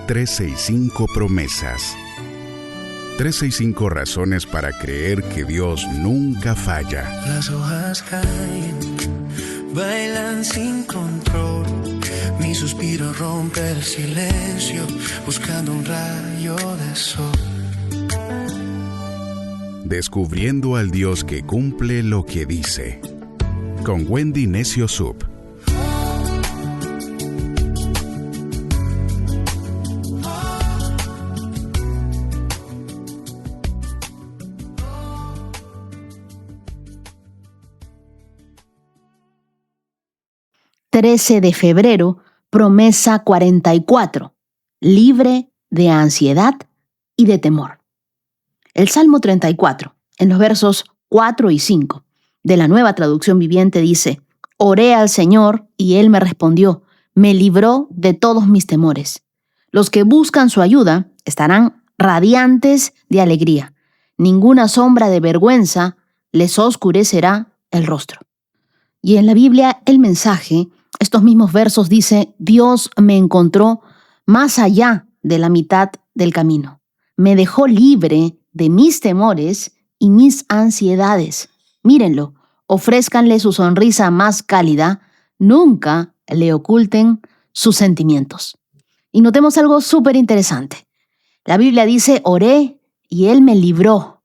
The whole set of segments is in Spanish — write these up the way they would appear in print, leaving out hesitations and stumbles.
365 promesas. 365 razones para creer que Dios nunca falla. Las hojas caen, bailan sin control. Mi suspiro rompe el silencio, buscando un rayo de sol. Descubriendo al Dios que cumple lo que dice. Con Wendy Necio Sub. De febrero, promesa 44, libre de ansiedad y de temor. El Salmo 34, en los versos 4 y 5, de la Nueva Traducción Viviente dice: Oré al Señor y Él me respondió, me libró de todos mis temores. Los que buscan su ayuda estarán radiantes de alegría. Ninguna sombra de vergüenza les oscurecerá el rostro. Y en la Biblia, el mensaje, estos mismos versos dice: Dios me encontró más allá de la mitad del camino. Me dejó libre de mis temores y mis ansiedades. Mírenlo, ofrézcanle su sonrisa más cálida, nunca le oculten sus sentimientos. Y notemos algo súper interesante. La Biblia dice: oré y Él me libró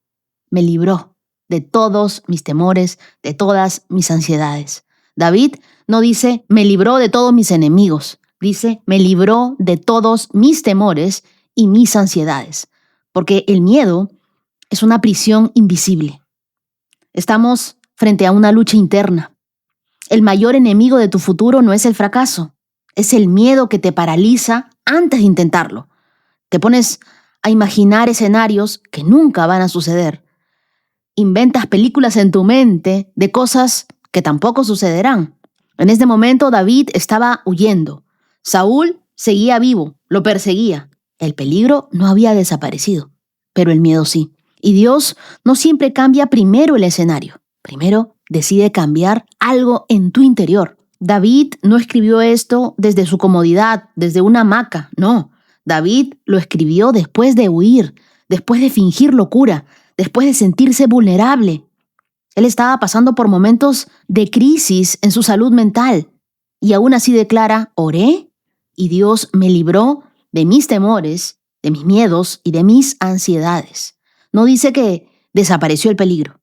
de todos mis temores, de todas mis ansiedades. David no dice, me libró de todos mis enemigos. Dice, me libró de todos mis temores y mis ansiedades. Porque el miedo es una prisión invisible. Estamos frente a una lucha interna. El mayor enemigo de tu futuro no es el fracaso. Es el miedo que te paraliza antes de intentarlo. Te pones a imaginar escenarios que nunca van a suceder. Inventas películas en tu mente de cosas que tampoco sucederán. En este momento David estaba huyendo. Saúl seguía vivo, lo perseguía. El peligro no había desaparecido, pero el miedo sí. Y Dios no siempre cambia primero el escenario. Primero decide cambiar algo en tu interior. David no escribió esto desde su comodidad, desde una hamaca, no. David lo escribió después de huir, después de fingir locura, después de sentirse vulnerable. Él estaba pasando por momentos de crisis en su salud mental y aún así declara, oré y Dios me libró de mis temores, de mis miedos y de mis ansiedades. No dice que desapareció el peligro.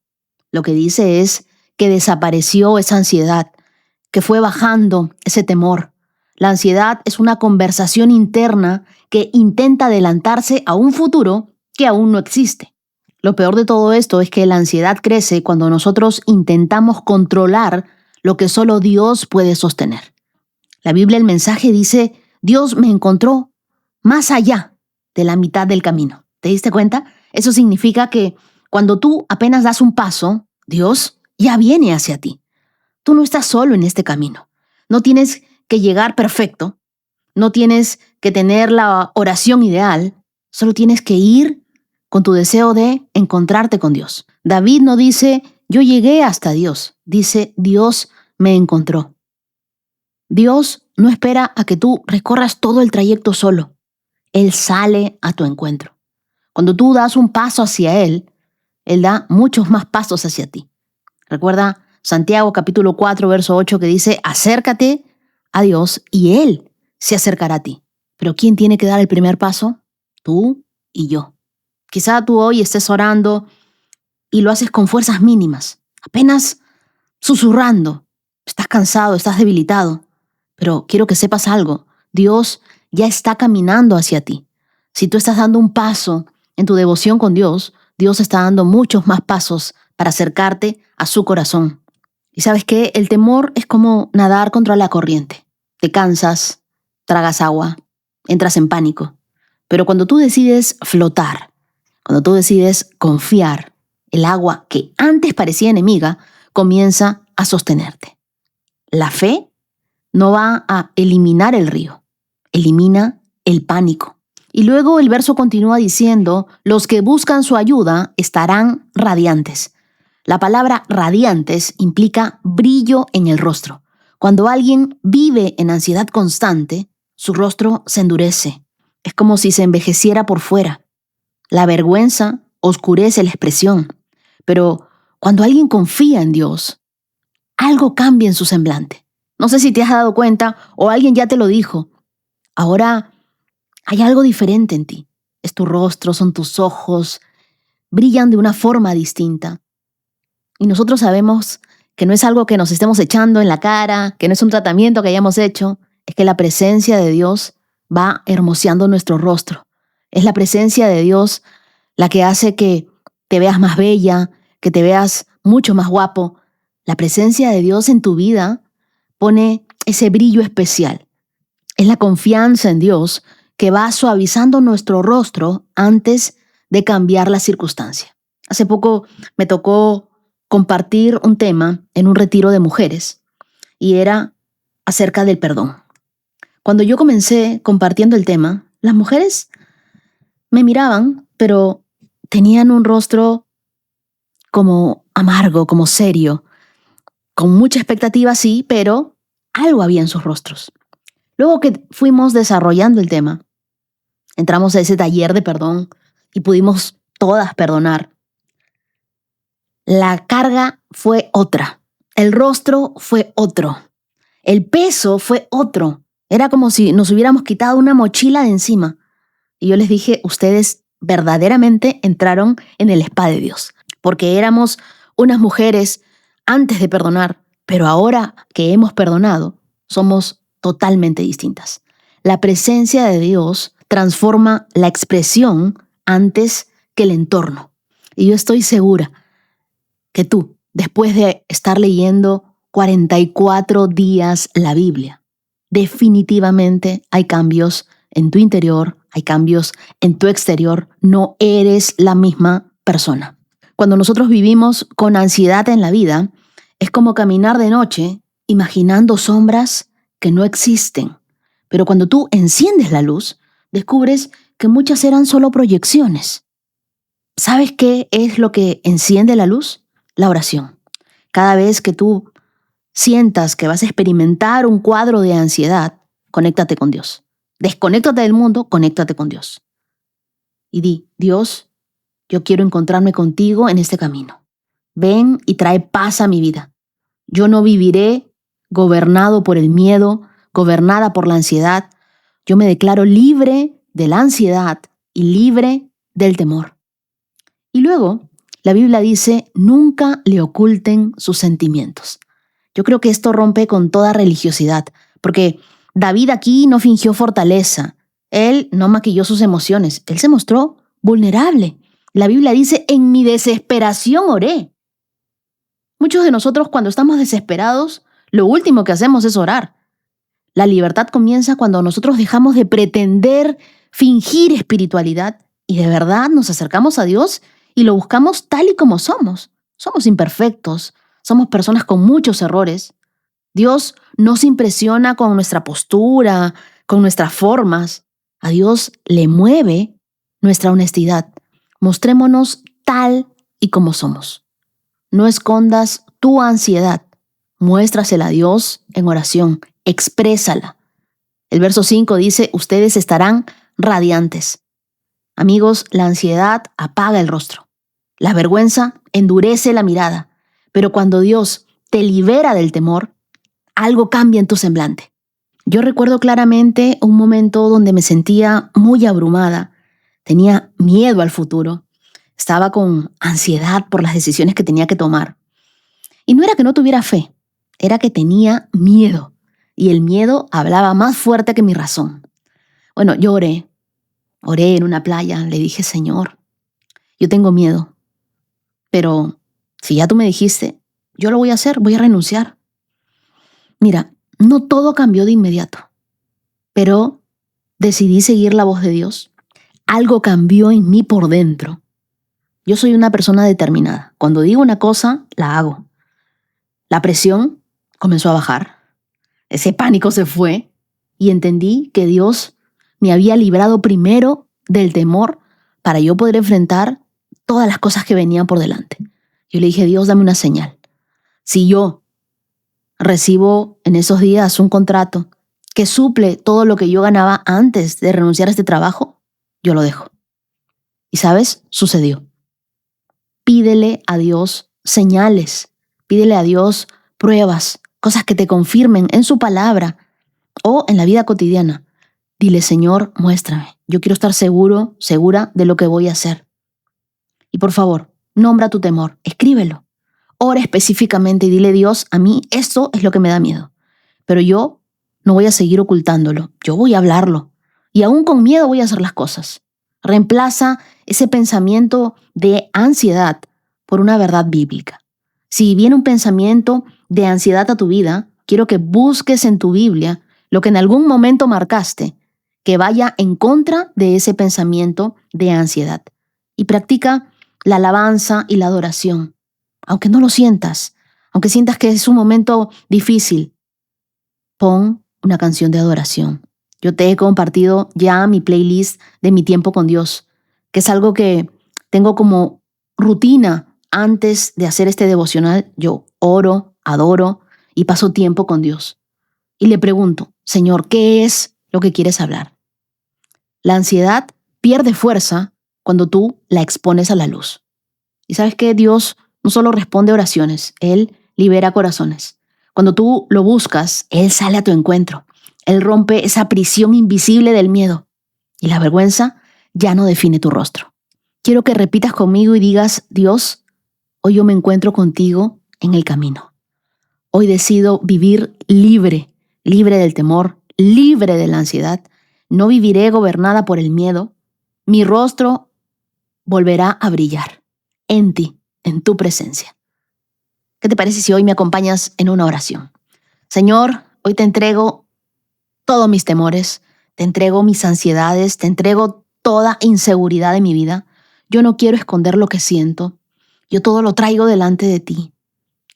Lo que dice es que desapareció esa ansiedad, que fue bajando ese temor. La ansiedad es una conversación interna que intenta adelantarse a un futuro que aún no existe. Lo peor de todo esto es que la ansiedad crece cuando nosotros intentamos controlar lo que solo Dios puede sostener. La Biblia, el mensaje dice, Dios me encontró más allá de la mitad del camino. ¿Te diste cuenta? Eso significa que cuando tú apenas das un paso, Dios ya viene hacia ti. Tú no estás solo en este camino. No tienes que llegar perfecto. No tienes que tener la oración ideal. Solo tienes que ir con tu deseo de encontrarte con Dios. David no dice, yo llegué hasta Dios. Dice, Dios me encontró. Dios no espera a que tú recorras todo el trayecto solo. Él sale a tu encuentro. Cuando tú das un paso hacia Él da muchos más pasos hacia ti. Recuerda Santiago capítulo 4, verso 8 que dice, acércate a Dios y Él se acercará a ti. Pero ¿quién tiene que dar el primer paso? Tú y yo. Quizá tú hoy estés orando y lo haces con fuerzas mínimas, apenas susurrando. Estás cansado, estás debilitado. Pero quiero que sepas algo. Dios ya está caminando hacia ti. Si tú estás dando un paso en tu devoción con Dios, Dios está dando muchos más pasos para acercarte a su corazón. ¿Y sabes qué? El temor es como nadar contra la corriente. Te cansas, tragas agua, entras en pánico. Pero cuando tú decides flotar, cuando tú decides confiar, el agua que antes parecía enemiga comienza a sostenerte. La fe no va a eliminar el río, elimina el pánico. Y luego el verso continúa diciendo, los que buscan su ayuda estarán radiantes. La palabra radiantes implica brillo en el rostro. Cuando alguien vive en ansiedad constante, su rostro se endurece. es como si se envejeciera por fuera. La vergüenza oscurece la expresión, pero cuando alguien confía en Dios, algo cambia en su semblante. No sé si te has dado cuenta o alguien ya te lo dijo. Ahora hay algo diferente en ti. Es tu rostro, son tus ojos, brillan de una forma distinta. Y nosotros sabemos que no es algo que nos estemos echando en la cara, que no es un tratamiento que hayamos hecho, es que la presencia de Dios va hermoseando nuestro rostro. Es la presencia de Dios la que hace que te veas más bella, que te veas mucho más guapo. La presencia de Dios en tu vida pone ese brillo especial. Es la confianza en Dios que va suavizando nuestro rostro antes de cambiar la circunstancia. Hace poco me tocó compartir un tema en un retiro de mujeres y era acerca del perdón. Cuando yo comencé compartiendo el tema, las mujeres me miraban, pero tenían un rostro como amargo, como serio, con mucha expectativa, sí, pero algo había en sus rostros. Luego que fuimos desarrollando el tema, entramos a ese taller de perdón y pudimos todas perdonar. La carga fue otra, el rostro fue otro, el peso fue otro. Era como si nos hubiéramos quitado una mochila de encima. Y yo les dije, ustedes verdaderamente entraron en el spa de Dios, porque éramos unas mujeres antes de perdonar, pero ahora que hemos perdonado, somos totalmente distintas. La presencia de Dios transforma la expresión antes que el entorno. Y yo estoy segura que tú, después de estar leyendo 44 días la Biblia, definitivamente hay cambios en tu interior, hay cambios en tu exterior. No eres la misma persona. Cuando nosotros vivimos con ansiedad en la vida, es como caminar de noche imaginando sombras que no existen. Pero cuando tú enciendes la luz, descubres que muchas eran solo proyecciones. ¿Sabes qué es lo que enciende la luz? La oración. Cada vez que tú sientas que vas a experimentar un cuadro de ansiedad, conéctate con Dios. Desconéctate del mundo, conéctate con Dios. Y di, Dios, yo quiero encontrarme contigo en este camino. Ven y trae paz a mi vida. Yo no viviré gobernado por el miedo, gobernada por la ansiedad. Yo me declaro libre de la ansiedad y libre del temor. Y luego, la Biblia dice, nunca le oculten sus sentimientos. Yo creo que esto rompe con toda religiosidad, porque David aquí no fingió fortaleza. Él no maquilló sus emociones. Él se mostró vulnerable. La Biblia dice, en mi desesperación oré. Muchos de nosotros cuando estamos desesperados, lo último que hacemos es orar. La libertad comienza cuando nosotros dejamos de pretender fingir espiritualidad y de verdad nos acercamos a Dios y lo buscamos tal y como somos. Somos imperfectos, somos personas con muchos errores. Dios no se impresiona con nuestra postura, con nuestras formas. A Dios le mueve nuestra honestidad. Mostrémonos tal y como somos. No escondas tu ansiedad. Muéstrasela a Dios en oración. Exprésala. El verso 5 dice, ustedes estarán radiantes. Amigos, la ansiedad apaga el rostro. La vergüenza endurece la mirada. Pero cuando Dios te libera del temor, algo cambia en tu semblante. Yo recuerdo claramente un momento donde me sentía muy abrumada. Tenía miedo al futuro. Estaba con ansiedad por las decisiones que tenía que tomar. Y no era que no tuviera fe, era que tenía miedo. Y el miedo hablaba más fuerte que mi razón. Bueno, yo oré en una playa, le dije, Señor, yo tengo miedo, pero si ya tú me dijiste, yo lo voy a hacer, voy a renunciar. Mira, no todo cambió de inmediato, pero decidí seguir la voz de Dios. Algo cambió en mí por dentro. Yo soy una persona determinada. Cuando digo una cosa, la hago. La presión comenzó a bajar. Ese pánico se fue y entendí que Dios me había librado primero del temor para yo poder enfrentar todas las cosas que venían por delante. Yo le dije, Dios, dame una señal. Si yo recibo en esos días un contrato que suple todo lo que yo ganaba antes de renunciar a este trabajo, yo lo dejo. Y ¿sabes? Sucedió. Pídele a Dios señales, pídele a Dios pruebas, cosas que te confirmen en su palabra o en la vida cotidiana. Dile, Señor, muéstrame. Yo quiero estar seguro, segura de lo que voy a hacer. Y por favor, nombra tu temor, escríbelo. Ora específicamente y dile, Dios, a mí esto es lo que me da miedo. Pero yo no voy a seguir ocultándolo. Yo voy a hablarlo. Y aún con miedo voy a hacer las cosas. Reemplaza ese pensamiento de ansiedad por una verdad bíblica. Si viene un pensamiento de ansiedad a tu vida, quiero que busques en tu Biblia lo que en algún momento marcaste, que vaya en contra de ese pensamiento de ansiedad. Y practica la alabanza y la adoración. Aunque no lo sientas, aunque sientas que es un momento difícil, pon una canción de adoración. Yo te he compartido ya mi playlist de mi tiempo con Dios, que es algo que tengo como rutina antes de hacer este devocional. Yo oro, adoro y paso tiempo con Dios. Y le pregunto, Señor, ¿qué es lo que quieres hablar? La ansiedad pierde fuerza cuando tú la expones a la luz. Y sabes que Dios no solo responde oraciones, Él libera corazones. Cuando tú lo buscas, Él sale a tu encuentro. Él rompe esa prisión invisible del miedo. Y la vergüenza ya no define tu rostro. Quiero que repitas conmigo y digas, Dios, hoy yo me encuentro contigo en el camino. Hoy decido vivir libre del temor, libre de la ansiedad. No viviré gobernada por el miedo. Mi rostro volverá a brillar en ti, en tu presencia. ¿Qué te parece si hoy me acompañas en una oración? Señor, hoy te entrego todos mis temores, te entrego mis ansiedades, te entrego toda inseguridad de mi vida. Yo no quiero esconder lo que siento. Yo todo lo traigo delante de ti.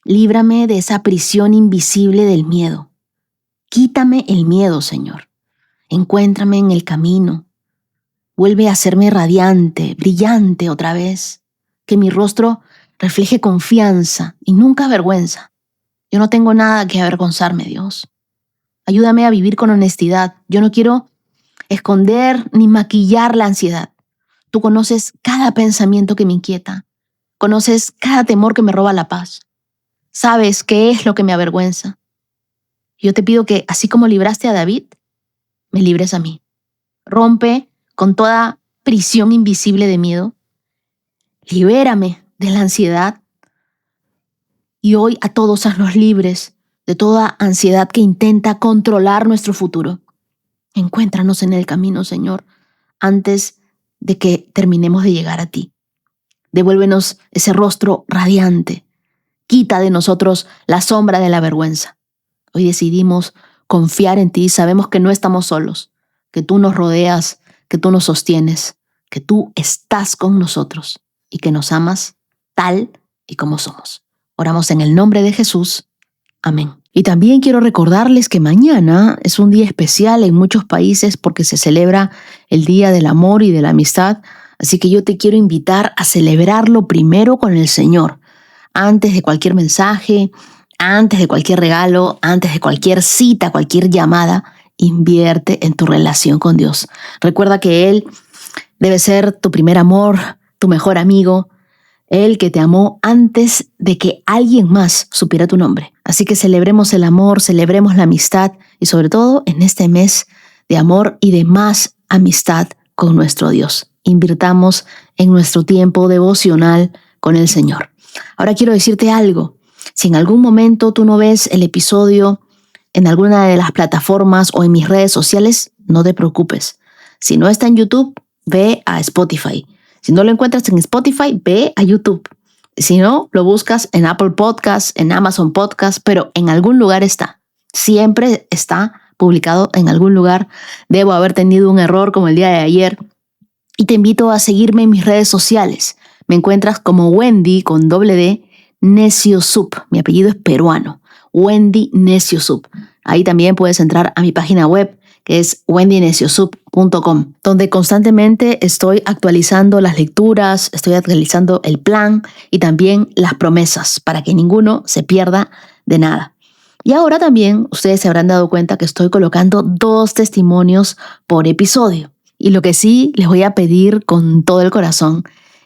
Líbrame de esa prisión invisible del miedo. Quítame el miedo, Señor. Encuéntrame en el camino. Vuelve a hacerme radiante, brillante otra vez. Que mi rostro refleje confianza y nunca vergüenza. Yo no tengo nada que avergonzarme, Dios. Ayúdame a vivir con honestidad. Yo no quiero esconder ni maquillar la ansiedad. Tú conoces cada pensamiento que me inquieta. Conoces cada temor que me roba la paz. Sabes qué es lo que me avergüenza. Yo te pido que, así como libraste a David, me libres a mí. Rompe con toda prisión invisible de miedo. Libérame de la ansiedad. Y hoy a todos haznos libres de toda ansiedad que intenta controlar nuestro futuro. Encuéntranos en el camino, Señor, antes de que terminemos de llegar a ti. Devuélvenos ese rostro radiante. Quita de nosotros la sombra de la vergüenza. Hoy decidimos confiar en ti. Sabemos que no estamos solos, que tú nos rodeas, que tú nos sostienes, que tú estás con nosotros y que nos amas tal y como somos. Oramos en el nombre de Jesús. Amén. Y también quiero recordarles que mañana es un día especial en muchos países porque se celebra el Día del Amor y de la Amistad. Así que yo te quiero invitar a celebrarlo primero con el Señor. Antes de cualquier mensaje, antes de cualquier regalo, antes de cualquier cita, cualquier llamada, invierte en tu relación con Dios. Recuerda que Él debe ser tu primer amor, tu mejor amigo, Él que te amó antes de que alguien más supiera tu nombre. Así que celebremos el amor, celebremos la amistad y sobre todo en este mes de amor y de más amistad con nuestro Dios. Invirtamos en nuestro tiempo devocional con el Señor. Ahora quiero decirte algo. Si en algún momento tú no ves el episodio en alguna de las plataformas o en mis redes sociales, no te preocupes. Si no está en YouTube, ve a Spotify. Si no lo encuentras en Spotify, ve a YouTube. Si no, lo buscas en Apple Podcasts, en Amazon Podcasts, pero en algún lugar está. Siempre está publicado en algún lugar. Debo haber tenido un error como el día de ayer. Y te invito a seguirme en mis redes sociales. Me encuentras como Wendy con doble Neciosub. Mi apellido es peruano. Wendy Neciosub. Ahí también puedes entrar a mi página web, que es wendyneciosub.com, donde constantemente estoy actualizando las lecturas, estoy actualizando el plan y también las promesas para que ninguno se pierda de nada. Y ahora también ustedes se habrán dado cuenta que estoy colocando 2 testimonios por episodio. Y lo que sí les voy a pedir con todo el corazón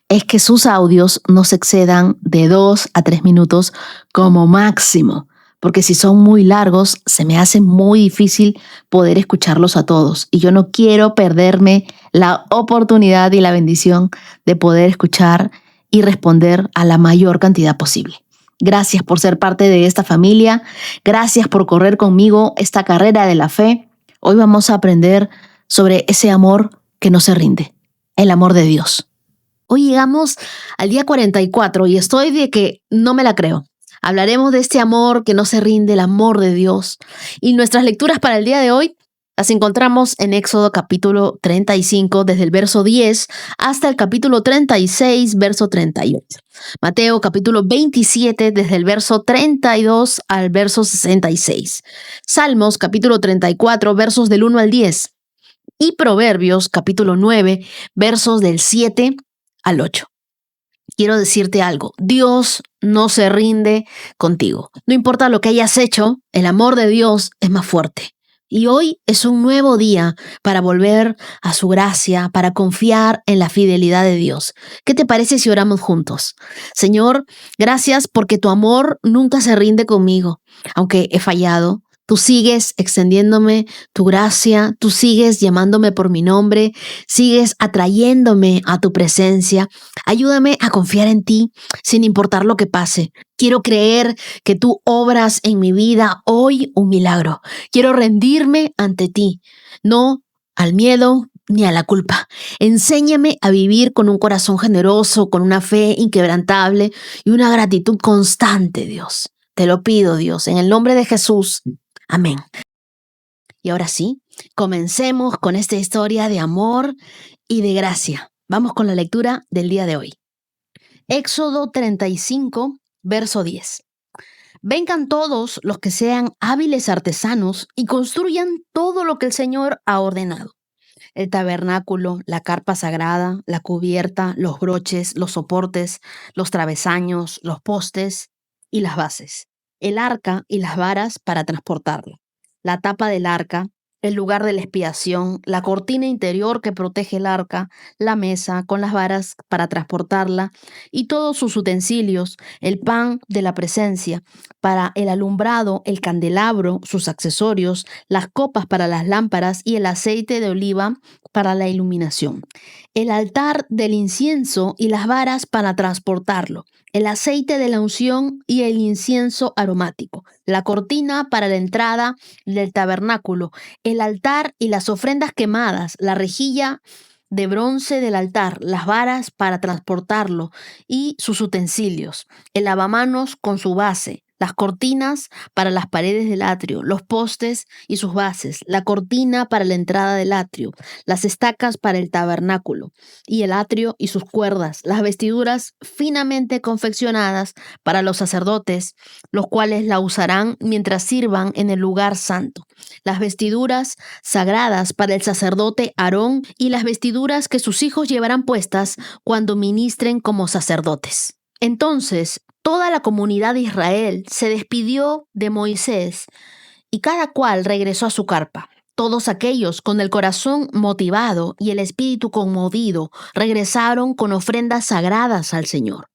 es que sus audios no se excedan de 2 a 3 minutos como máximo, porque si son muy largos se me hace muy difícil poder escucharlos a todos. Y yo no quiero perderme la oportunidad y la bendición de poder escuchar y responder a la mayor cantidad posible. Gracias por ser parte de esta familia. Gracias por correr conmigo esta carrera de la fe. Hoy vamos a aprender sobre ese amor que no se rinde, el amor de Dios. Hoy llegamos al día 44 y estoy de que no me la creo. Hablaremos de este amor que no se rinde, el amor de Dios. Y nuestras lecturas para el día de hoy las encontramos en Éxodo capítulo 35, desde el verso 10 hasta el capítulo 36, verso 38. Mateo capítulo 27, desde el verso 32 al verso 66. Salmos capítulo 34, versos del 1 al 10. Y Proverbios capítulo 9, versos del 7 al 8. Quiero decirte algo, Dios no se rinde contigo. No importa lo que hayas hecho, el amor de Dios es más fuerte. Y hoy es un nuevo día para volver a su gracia, para confiar en la fidelidad de Dios. ¿Qué te parece si oramos juntos? Señor, gracias porque tu amor nunca se rinde conmigo, aunque he fallado. Tú sigues extendiéndome tu gracia, tú sigues llamándome por mi nombre, sigues atrayéndome a tu presencia. Ayúdame a confiar en ti sin importar lo que pase. Quiero creer que tú obras en mi vida hoy un milagro. Quiero rendirme ante ti, no al miedo ni a la culpa. Enséñame a vivir con un corazón generoso, con una fe inquebrantable y una gratitud constante, Dios. Te lo pido, Dios, en el nombre de Jesús. Amén. Y ahora sí, comencemos con esta historia de amor y de gracia. Vamos con la lectura del día de hoy. Éxodo 35, verso 10. Vengan todos los que sean hábiles artesanos y construyan todo lo que el Señor ha ordenado. El tabernáculo, la carpa sagrada, la cubierta, los broches, los soportes, los travesaños, los postes y las bases. El arca y las varas para transportarlo. La tapa del arca, el lugar de la expiación, la cortina interior que protege el arca, la mesa con las varas para transportarla y todos sus utensilios, el pan de la presencia, para el alumbrado, el candelabro, sus accesorios, las copas para las lámparas y el aceite de oliva para la iluminación, el altar del incienso y las varas para transportarlo, el aceite de la unción y el incienso aromático, la cortina para la entrada del tabernáculo, el altar y las ofrendas quemadas, la rejilla de bronce del altar, las varas para transportarlo y sus utensilios, el lavamanos con su base, las cortinas para las paredes del atrio, los postes y sus bases, la cortina para la entrada del atrio, las estacas para el tabernáculo y el atrio y sus cuerdas, las vestiduras finamente confeccionadas para los sacerdotes, los cuales la usarán mientras sirvan en el lugar santo, las vestiduras sagradas para el sacerdote Aarón y las vestiduras que sus hijos llevarán puestas cuando ministren como sacerdotes. Entonces, toda la comunidad de Israel se despidió de Moisés y cada cual regresó a su carpa. Todos aquellos con el corazón motivado y el espíritu conmovido regresaron con ofrendas sagradas al Señor.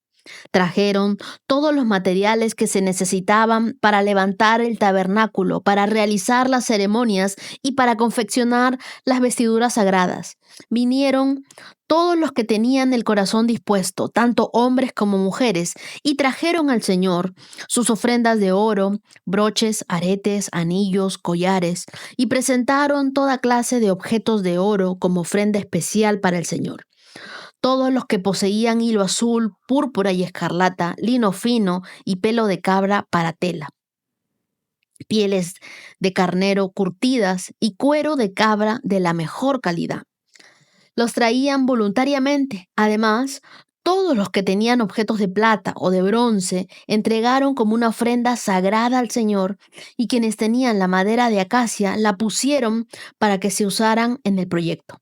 Trajeron todos los materiales que se necesitaban para levantar el tabernáculo, para realizar las ceremonias y para confeccionar las vestiduras sagradas. Vinieron todos los que tenían el corazón dispuesto, tanto hombres como mujeres, y trajeron al Señor sus ofrendas de oro, broches, aretes, anillos, collares, y presentaron toda clase de objetos de oro como ofrenda especial para el Señor. Todos los que poseían hilo azul, púrpura y escarlata, lino fino y pelo de cabra para tela, pieles de carnero curtidas y cuero de cabra de la mejor calidad. Los traían voluntariamente. Además, todos los que tenían objetos de plata o de bronce entregaron como una ofrenda sagrada al Señor, y quienes tenían la madera de acacia la pusieron para que se usaran en el proyecto.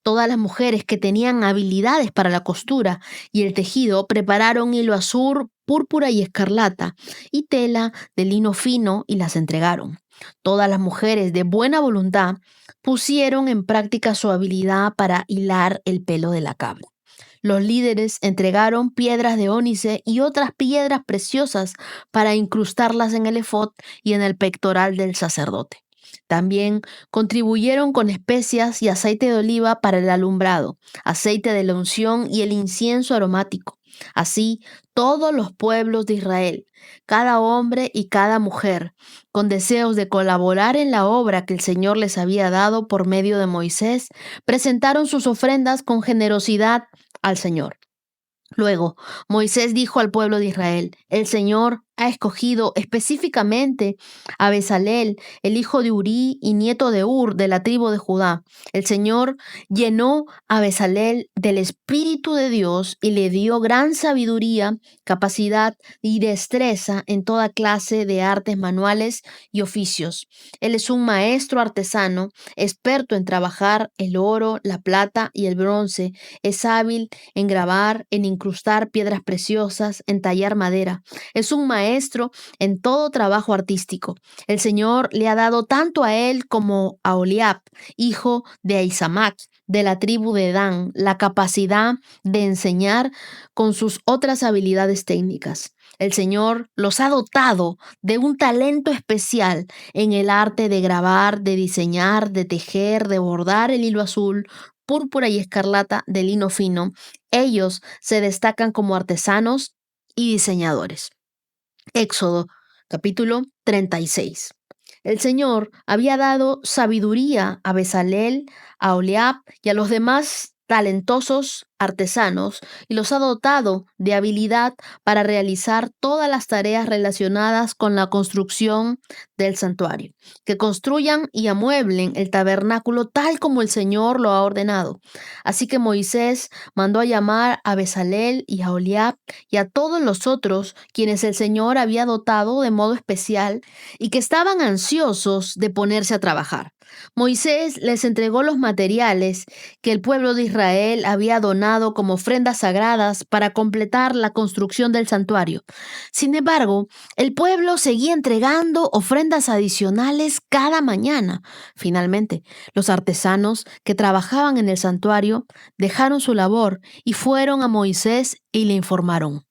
Todas las mujeres que tenían habilidades para la costura y el tejido prepararon hilo azul, púrpura y escarlata, y tela de lino fino, y las entregaron. Todas las mujeres de buena voluntad pusieron en práctica su habilidad para hilar el pelo de la cabra. Los líderes entregaron piedras de ónice y otras piedras preciosas para incrustarlas en el efod y en el pectoral del sacerdote. También contribuyeron con especias y aceite de oliva para el alumbrado, aceite de la unción y el incienso aromático. Así, todos los pueblos de Israel, cada hombre y cada mujer, con deseos de colaborar en la obra que el Señor les había dado por medio de Moisés, presentaron sus ofrendas con generosidad al Señor. Luego, Moisés dijo al pueblo de Israel: el Señor ha escogido específicamente a Bezalel, el hijo de Urí y nieto de Ur, de la tribu de Judá. El Señor llenó a Bezalel del Espíritu de Dios y le dio gran sabiduría, capacidad y destreza en toda clase de artes manuales y oficios. Él es un maestro artesano, experto en trabajar el oro, la plata y el bronce. Es hábil en grabar, en incrustar piedras preciosas, en tallar madera. Es un maestro en todo trabajo artístico. El Señor le ha dado tanto a él como a Oliab, hijo de Ahisamac, de la tribu de Dan, la capacidad de enseñar con sus otras habilidades técnicas. El Señor los ha dotado de un talento especial en el arte de grabar, de diseñar, de tejer, de bordar el hilo azul, púrpura y escarlata de lino fino. Ellos se destacan como artesanos y diseñadores. Éxodo, capítulo 36. El Señor había dado sabiduría a Bezalel, a Oliab y a los demás talentosos artesanos, y los ha dotado de habilidad para realizar todas las tareas relacionadas con la construcción del santuario, que construyan y amueblen el tabernáculo tal como el Señor lo ha ordenado. Así que Moisés mandó a llamar a Bezalel y a Oliab y a todos los otros quienes el Señor había dotado de modo especial y que estaban ansiosos de ponerse a trabajar. Moisés les entregó los materiales que el pueblo de Israel había donado como ofrendas sagradas para completar la construcción del santuario. Sin embargo, el pueblo seguía entregando ofrendas adicionales cada mañana. Finalmente, los artesanos que trabajaban en el santuario dejaron su labor y fueron a Moisés y le informaron: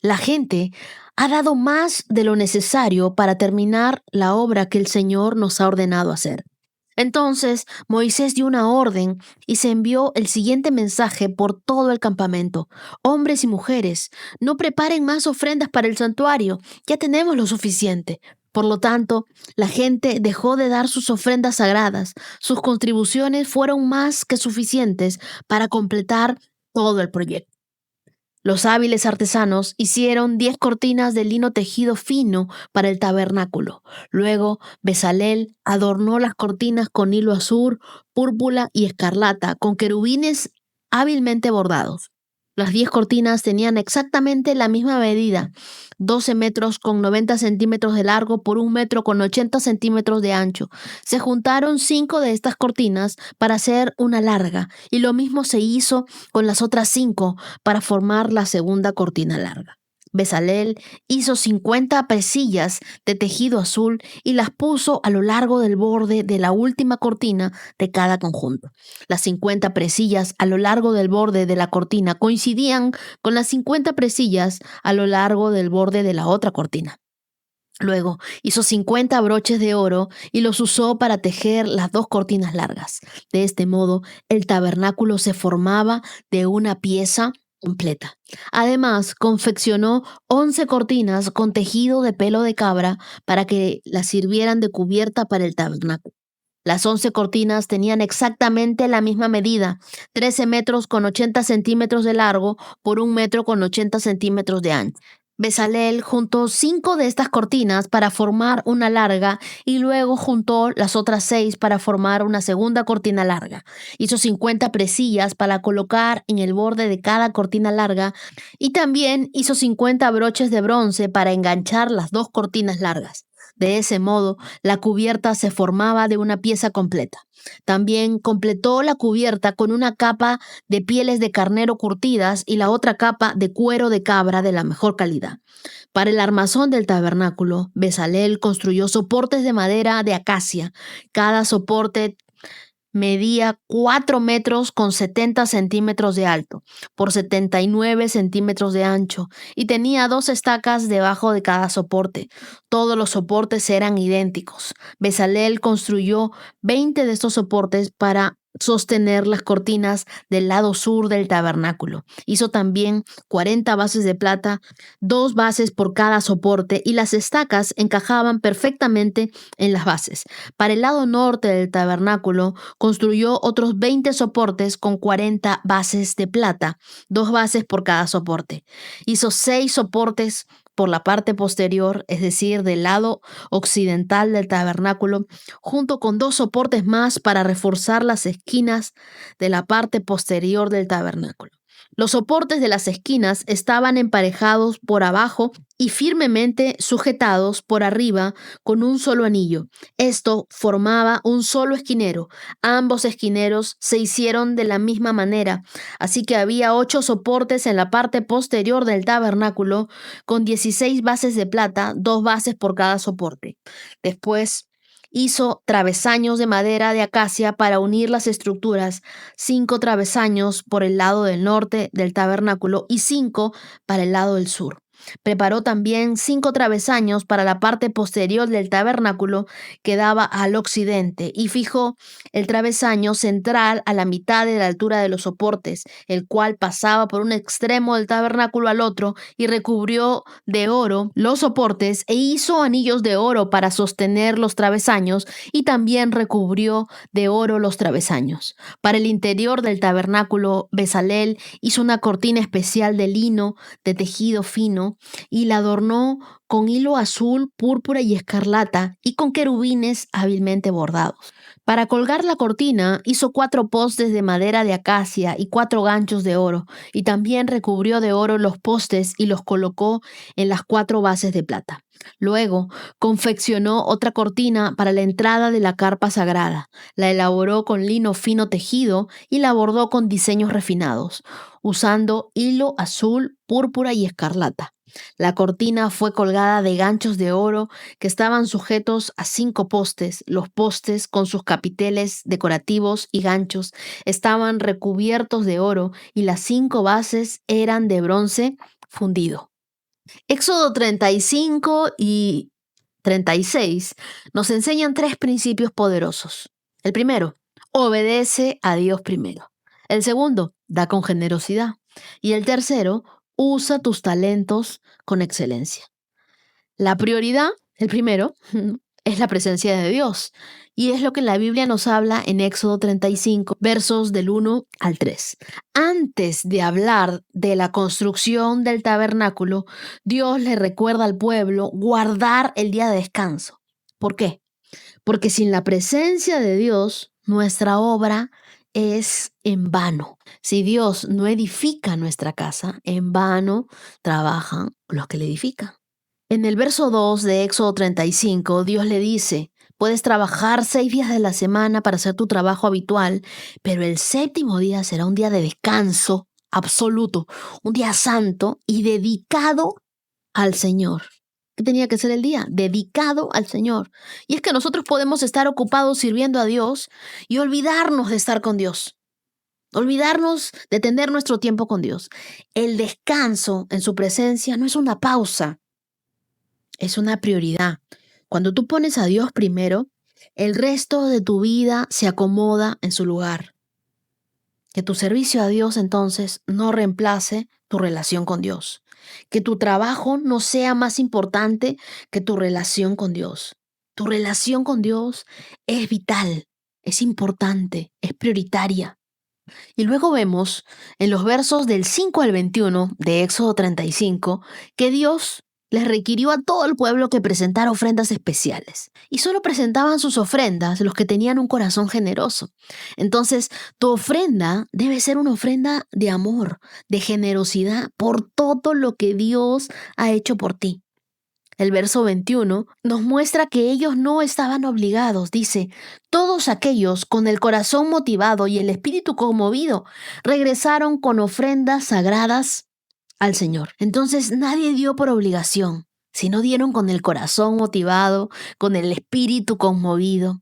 la gente ha dado más de lo necesario para terminar la obra que el Señor nos ha ordenado hacer. Entonces Moisés dio una orden y se envió el siguiente mensaje por todo el campamento: hombres y mujeres, no preparen más ofrendas para el santuario, ya tenemos lo suficiente. Por lo tanto, la gente dejó de dar sus ofrendas sagradas. Sus contribuciones fueron más que suficientes para completar todo el proyecto. Los hábiles artesanos hicieron 10 cortinas de lino tejido fino para el tabernáculo. Luego, Bezalel adornó las cortinas con hilo azul, púrpura y escarlata, con querubines hábilmente bordados. Las 10 cortinas tenían exactamente la misma medida: 12 metros con 90 centímetros de largo por 1 metro con 80 centímetros de ancho. Se juntaron 5 de estas cortinas para hacer una larga, y lo mismo se hizo con las otras 5 para formar la segunda cortina larga. Bezalel hizo 50 presillas de tejido azul y las puso a lo largo del borde de la última cortina de cada conjunto. Las 50 presillas a lo largo del borde de la cortina coincidían con las 50 presillas a lo largo del borde de la otra cortina. Luego hizo 50 broches de oro y los usó para tejer las 2 cortinas largas. De este modo, el tabernáculo se formaba de una pieza completa. Además, confeccionó 11 cortinas con tejido de pelo de cabra para que las sirvieran de cubierta para el tabernáculo. Las 11 cortinas tenían exactamente la misma medida: 13 metros con 80 centímetros de largo por 1 metro con 80 centímetros de ancho. Bezalel juntó 5 de estas cortinas para formar una larga y luego juntó las otras 6 para formar una segunda cortina larga. Hizo 50 presillas para colocar en el borde de cada cortina larga y también hizo 50 broches de bronce para enganchar las 2 cortinas largas. De ese modo, la cubierta se formaba de una pieza completa. También completó la cubierta con una capa de pieles de carnero curtidas y la otra capa de cuero de cabra de la mejor calidad. Para el armazón del tabernáculo, Bezalel construyó soportes de madera de acacia. Cada soporte medía 4 metros con 70 centímetros de alto por 79 centímetros de ancho y tenía 2 estacas debajo de cada soporte. Todos los soportes eran idénticos. Bezalel construyó 20 de estos soportes para sostener las cortinas del lado sur del tabernáculo. Hizo también 40 bases de plata, 2 bases por cada soporte, y las estacas encajaban perfectamente en las bases. Para el lado norte del tabernáculo construyó otros 20 soportes con 40 bases de plata, 2 bases por cada soporte. Hizo 6 soportes por la parte posterior, es decir, del lado occidental del tabernáculo, junto con 2 soportes más para reforzar las esquinas de la parte posterior del tabernáculo. Los soportes de las esquinas estaban emparejados por abajo y firmemente sujetados por arriba con un solo anillo. Esto formaba un solo esquinero. Ambos esquineros se hicieron de la misma manera, así que había 8 soportes en la parte posterior del tabernáculo con 16 bases de plata, 2 bases por cada soporte. Después hizo travesaños de madera de acacia para unir las estructuras, 5 travesaños por el lado del norte del tabernáculo y 5 para el lado del sur. Preparó también 5 travesaños para la parte posterior del tabernáculo que daba al occidente y fijó el travesaño central a la mitad de la altura de los soportes, el cual pasaba por un extremo del tabernáculo al otro, y recubrió de oro los soportes e hizo anillos de oro para sostener los travesaños, y también recubrió de oro los travesaños. Para el interior del tabernáculo, Bezalel hizo una cortina especial de lino de tejido fino y la adornó con hilo azul, púrpura y escarlata y con querubines hábilmente bordados. Para colgar la cortina hizo 4 postes de madera de acacia y 4 ganchos de oro, y también recubrió de oro los postes y los colocó en las 4 bases de plata. Luego confeccionó otra cortina para la entrada de la carpa sagrada. La elaboró con lino fino tejido y la bordó con diseños refinados, usando hilo azul, púrpura y escarlata. La cortina fue colgada de ganchos de oro que estaban sujetos a 5 postes. Los postes, con sus capiteles decorativos y ganchos, estaban recubiertos de oro y las 5 bases eran de bronce fundido. Éxodo 35 y 36 nos enseñan 3 principios poderosos. El primero, obedece a Dios primero. El segundo, da con generosidad. Y el tercero, usa tus talentos con excelencia. La prioridad, el primero, es la presencia de Dios. Y es lo que la Biblia nos habla en Éxodo 35, versos del 1 al 3. Antes de hablar de la construcción del tabernáculo, Dios le recuerda al pueblo guardar el día de descanso. ¿Por qué? Porque sin la presencia de Dios, nuestra obra es en vano. Si Dios no edifica nuestra casa, en vano trabajan los que la edifican. En el verso 2 de Éxodo 35, Dios le dice: puedes trabajar 6 días de la semana para hacer tu trabajo habitual, pero el 7º día será un día de descanso absoluto, un día santo y dedicado al Señor. ¿Qué tenía que ser el día? Dedicado al Señor. Y es que nosotros podemos estar ocupados sirviendo a Dios y olvidarnos de estar con Dios. Olvidarnos de tener nuestro tiempo con Dios. El descanso en su presencia no es una pausa, es una prioridad. Cuando tú pones a Dios primero, el resto de tu vida se acomoda en su lugar. Que tu servicio a Dios entonces no reemplace tu relación con Dios. Que tu trabajo no sea más importante que tu relación con Dios. Tu relación con Dios es vital, es importante, es prioritaria. Y luego vemos en los versos del 5 al 21 de Éxodo 35 que Dios les requirió a todo el pueblo que presentara ofrendas especiales. Y solo presentaban sus ofrendas los que tenían un corazón generoso. Entonces, tu ofrenda debe ser una ofrenda de amor, de generosidad por todo lo que Dios ha hecho por ti. El verso 21 nos muestra que ellos no estaban obligados. Dice, todos aquellos con el corazón motivado y el espíritu conmovido regresaron con ofrendas sagradas al Señor. Entonces nadie dio por obligación, sino dieron con el corazón motivado, con el espíritu conmovido.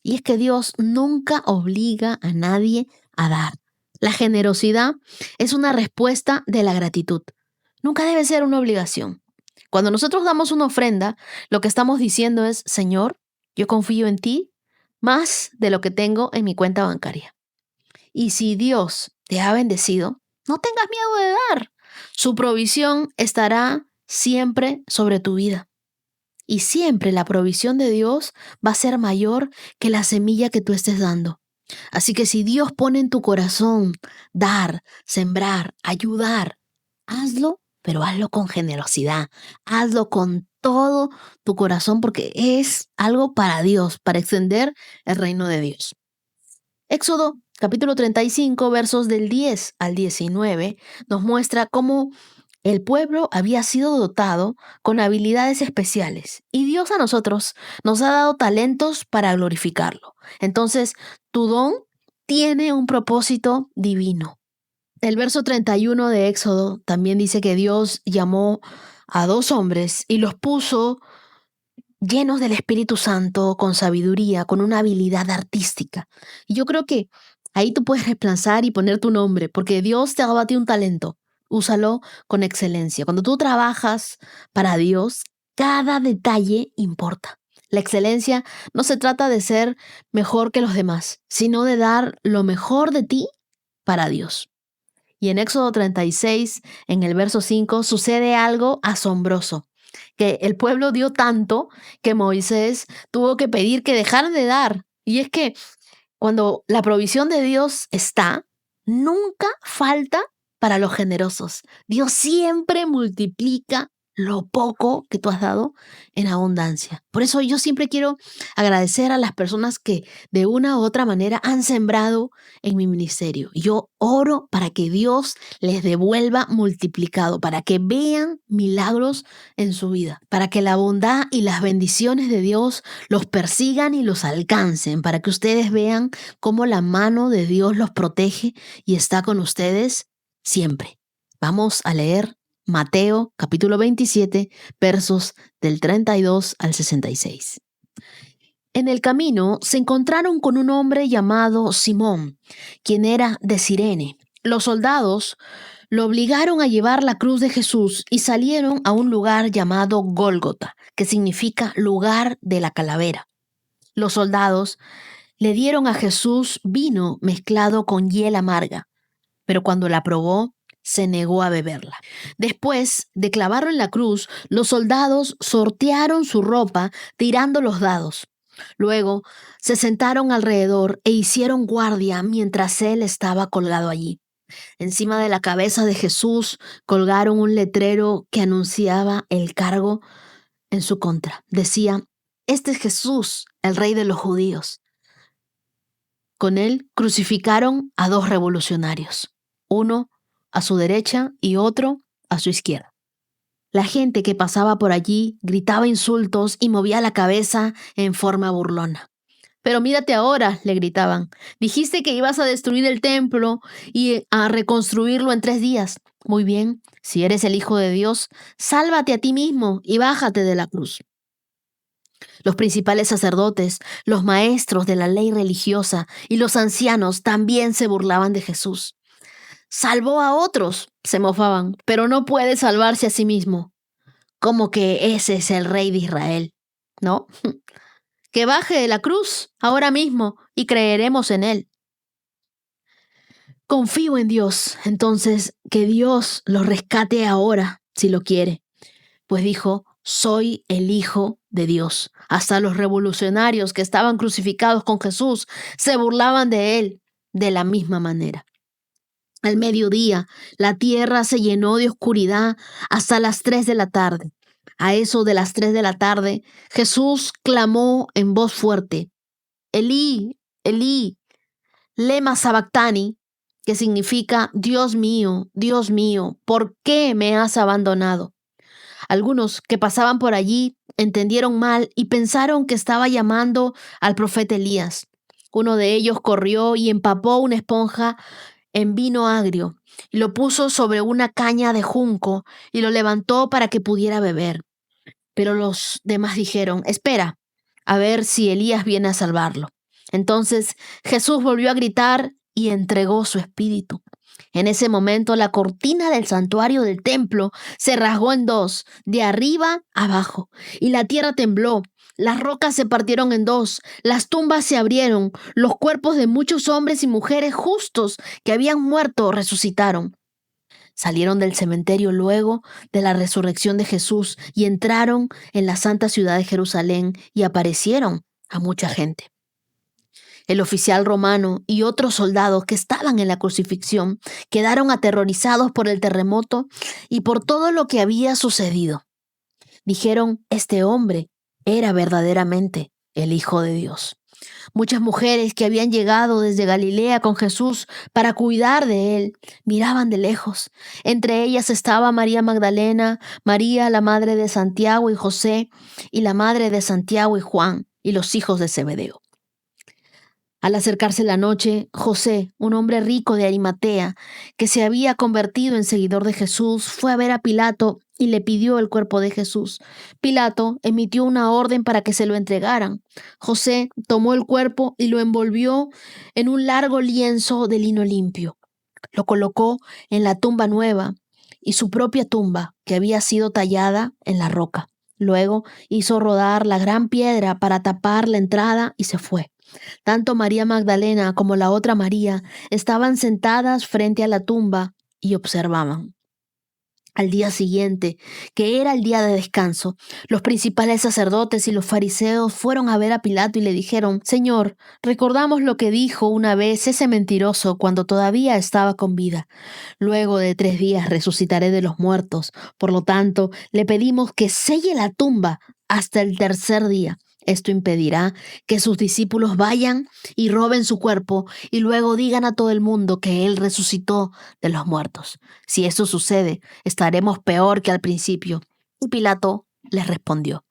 Y es que Dios nunca obliga a nadie a dar. La generosidad es una respuesta de la gratitud. Nunca debe ser una obligación. Cuando nosotros damos una ofrenda, lo que estamos diciendo es, Señor, yo confío en ti más de lo que tengo en mi cuenta bancaria. Y si Dios te ha bendecido, no tengas miedo de dar. Su provisión estará siempre sobre tu vida. Y siempre la provisión de Dios va a ser mayor que la semilla que tú estés dando. Así que si Dios pone en tu corazón dar, sembrar, ayudar, hazlo, pero hazlo con generosidad. Hazlo con todo tu corazón porque es algo para Dios, para extender el reino de Dios. Éxodo capítulo 35, versos del 10 al 19, nos muestra cómo el pueblo había sido dotado con habilidades especiales y Dios a nosotros nos ha dado talentos para glorificarlo. Entonces, tu don tiene un propósito divino. El verso 31 de Éxodo también dice que Dios llamó a 2 hombres y los puso llenos del Espíritu Santo, con sabiduría, con una habilidad artística. Y yo creo que ahí tú puedes reemplazar y poner tu nombre, porque Dios te ha dado a ti un talento. Úsalo con excelencia. Cuando tú trabajas para Dios, cada detalle importa. La excelencia no se trata de ser mejor que los demás, sino de dar lo mejor de ti para Dios. Y en Éxodo 36, en el verso 5, sucede algo asombroso, que el pueblo dio tanto que Moisés tuvo que pedir que dejaran de dar. Y es que cuando la provisión de Dios está, nunca falta para los generosos. Dios siempre multiplica lo poco que tú has dado en abundancia. Por eso yo siempre quiero agradecer a las personas que de una u otra manera han sembrado en mi ministerio. Yo oro para que Dios les devuelva multiplicado, para que vean milagros en su vida, para que la bondad y las bendiciones de Dios los persigan y los alcancen, para que ustedes vean cómo la mano de Dios los protege y está con ustedes siempre. Vamos a leer Mateo capítulo 27, versos del 32 al 66. En el camino se encontraron con un hombre llamado Simón, quien era de Cirene. Los soldados lo obligaron a llevar la cruz de Jesús y salieron a un lugar llamado Gólgota, que significa lugar de la calavera. Los soldados le dieron a Jesús vino mezclado con hiel amarga, pero cuando la probó, se negó a beberla. Después de clavarlo en la cruz, los soldados sortearon su ropa tirando los dados. Luego se sentaron alrededor e hicieron guardia mientras él estaba colgado allí. Encima de la cabeza de Jesús colgaron un letrero que anunciaba el cargo en su contra. Decía, este es Jesús, el rey de los judíos. Con él crucificaron a 2 revolucionarios, uno a su derecha y otro a su izquierda. La gente que pasaba por allí gritaba insultos y movía la cabeza en forma burlona. Pero mírate ahora, le gritaban. Dijiste que ibas a destruir el templo y a reconstruirlo en 3 días. Muy bien, si eres el Hijo de Dios, sálvate a ti mismo y bájate de la cruz. Los principales sacerdotes, los maestros de la ley religiosa y los ancianos también se burlaban de Jesús. Salvó a otros, se mofaban, pero no puede salvarse a sí mismo. Como que ese es el rey de Israel, ¿no? Que baje de la cruz ahora mismo y creeremos en él. Confío en Dios, entonces que Dios lo rescate ahora, si lo quiere. Pues dijo, soy el Hijo de Dios. Hasta los revolucionarios que estaban crucificados con Jesús se burlaban de él de la misma manera. Al mediodía, la tierra se llenó de oscuridad hasta las 3 de la tarde. A eso de las 3 de la tarde, Jesús clamó en voz fuerte, Elí, Elí, lema sabactani, que significa Dios mío, ¿por qué me has abandonado? Algunos que pasaban por allí entendieron mal y pensaron que estaba llamando al profeta Elías. Uno de ellos corrió y empapó una esponja en vino agrio y lo puso sobre una caña de junco y lo levantó para que pudiera beber. Pero los demás dijeron: espera, a ver si Elías viene a salvarlo. Entonces Jesús volvió a gritar y entregó su espíritu. En ese momento la cortina del santuario del templo se rasgó en dos, de arriba a abajo, y la tierra tembló. Las rocas se partieron en dos, las tumbas se abrieron, los cuerpos de muchos hombres y mujeres justos que habían muerto resucitaron. Salieron del cementerio luego de la resurrección de Jesús y entraron en la santa ciudad de Jerusalén y aparecieron a mucha gente. El oficial romano y otros soldados que estaban en la crucifixión quedaron aterrorizados por el terremoto y por todo lo que había sucedido. Dijeron: este hombre era verdaderamente el Hijo de Dios. Muchas mujeres que habían llegado desde Galilea con Jesús para cuidar de él miraban de lejos. Entre ellas estaba María Magdalena, María, la madre de Santiago y José, y la madre de Santiago y Juan, y los hijos de Zebedeo. Al acercarse la noche, José, un hombre rico de Arimatea, que se había convertido en seguidor de Jesús, fue a ver a Pilato y le pidió el cuerpo de Jesús. Pilato emitió una orden para que se lo entregaran. José tomó el cuerpo y lo envolvió en un largo lienzo de lino limpio. Lo colocó en la tumba nueva y su propia tumba, que había sido tallada en la roca. Luego hizo rodar la gran piedra para tapar la entrada y se fue. Tanto María Magdalena como la otra María estaban sentadas frente a la tumba y observaban. Al día siguiente, que era el día de descanso, los principales sacerdotes y los fariseos fueron a ver a Pilato y le dijeron: Señor, recordamos lo que dijo una vez ese mentiroso cuando todavía estaba con vida. Luego de 3 días resucitaré de los muertos. Por lo tanto, le pedimos que selle la tumba hasta el 3er día. Esto impedirá que sus discípulos vayan y roben su cuerpo y luego digan a todo el mundo que él resucitó de los muertos. Si eso sucede, estaremos peor que al principio. Y Pilato les respondió: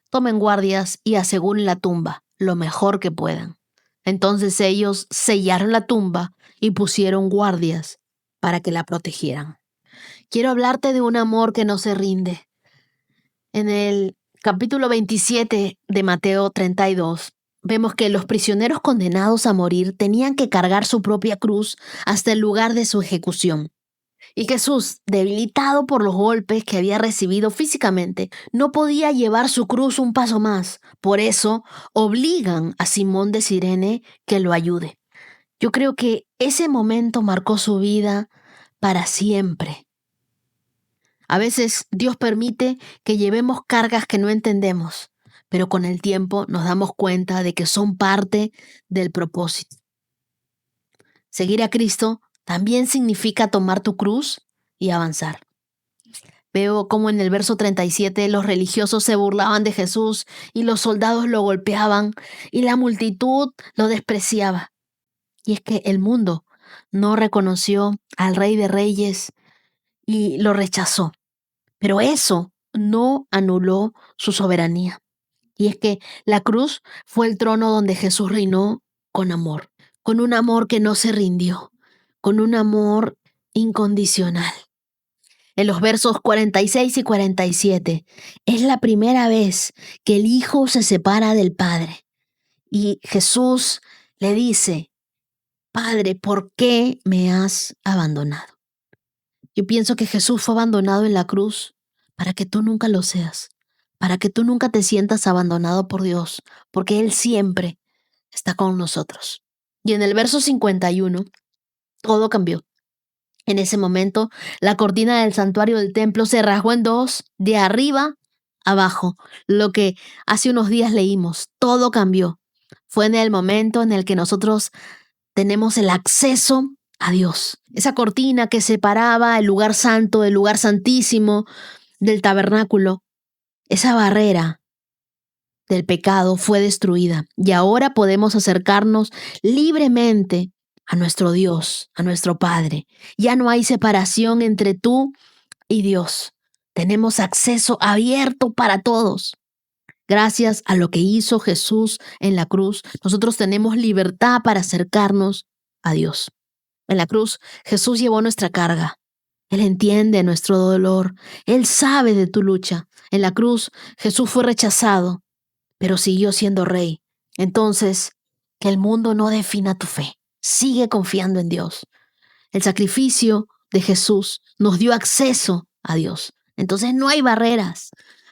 tomen guardias y aseguren la tumba lo mejor que puedan. Entonces ellos sellaron la tumba y pusieron guardias para que la protegieran. Quiero hablarte de un amor que no se rinde. En el capítulo 27 de Mateo 32, vemos que los prisioneros condenados a morir tenían que cargar su propia cruz hasta el lugar de su ejecución. Y Jesús, debilitado por los golpes que había recibido físicamente, no podía llevar su cruz un paso más. Por eso obligan a Simón de Cirene que lo ayude. Yo creo que ese momento marcó su vida para siempre. A veces Dios permite que llevemos cargas que no entendemos, pero con el tiempo nos damos cuenta de que son parte del propósito. Seguir a Cristo también significa tomar tu cruz y avanzar. Veo cómo en el verso 37 los religiosos se burlaban de Jesús y los soldados lo golpeaban y la multitud lo despreciaba. Y es que el mundo no reconoció al Rey de Reyes y lo rechazó. Pero eso no anuló su soberanía. Y es que la cruz fue el trono donde Jesús reinó con un amor que no se rindió, con un amor incondicional. En los versos 46 y 47, es la primera vez que el Hijo se separa del Padre. Y Jesús le dice: Padre, ¿por qué me has abandonado? Yo pienso que Jesús fue abandonado en la cruz para que tú nunca lo seas, para que tú nunca te sientas abandonado por Dios, porque Él siempre está con nosotros. Y en el verso 51, todo cambió. En ese momento, la cortina del santuario del templo se rasgó en dos, de arriba a abajo. Lo que hace unos días leímos, todo cambió. Fue en el momento en el que nosotros tenemos el acceso a Dios. Esa cortina que separaba el lugar santo, el lugar santísimo del tabernáculo, esa barrera del pecado fue destruida y ahora podemos acercarnos libremente a nuestro Dios, a nuestro Padre. Ya no hay separación entre tú y Dios. Tenemos acceso abierto para todos. Gracias a lo que hizo Jesús en la cruz, nosotros tenemos libertad para acercarnos a Dios. En la cruz, Jesús llevó nuestra carga. Él entiende nuestro dolor. Él sabe de tu lucha. En la cruz, Jesús fue rechazado, pero siguió siendo rey. Entonces, que el mundo no defina tu fe. Sigue confiando en Dios. El sacrificio de Jesús nos dio acceso a Dios. Entonces no hay barreras.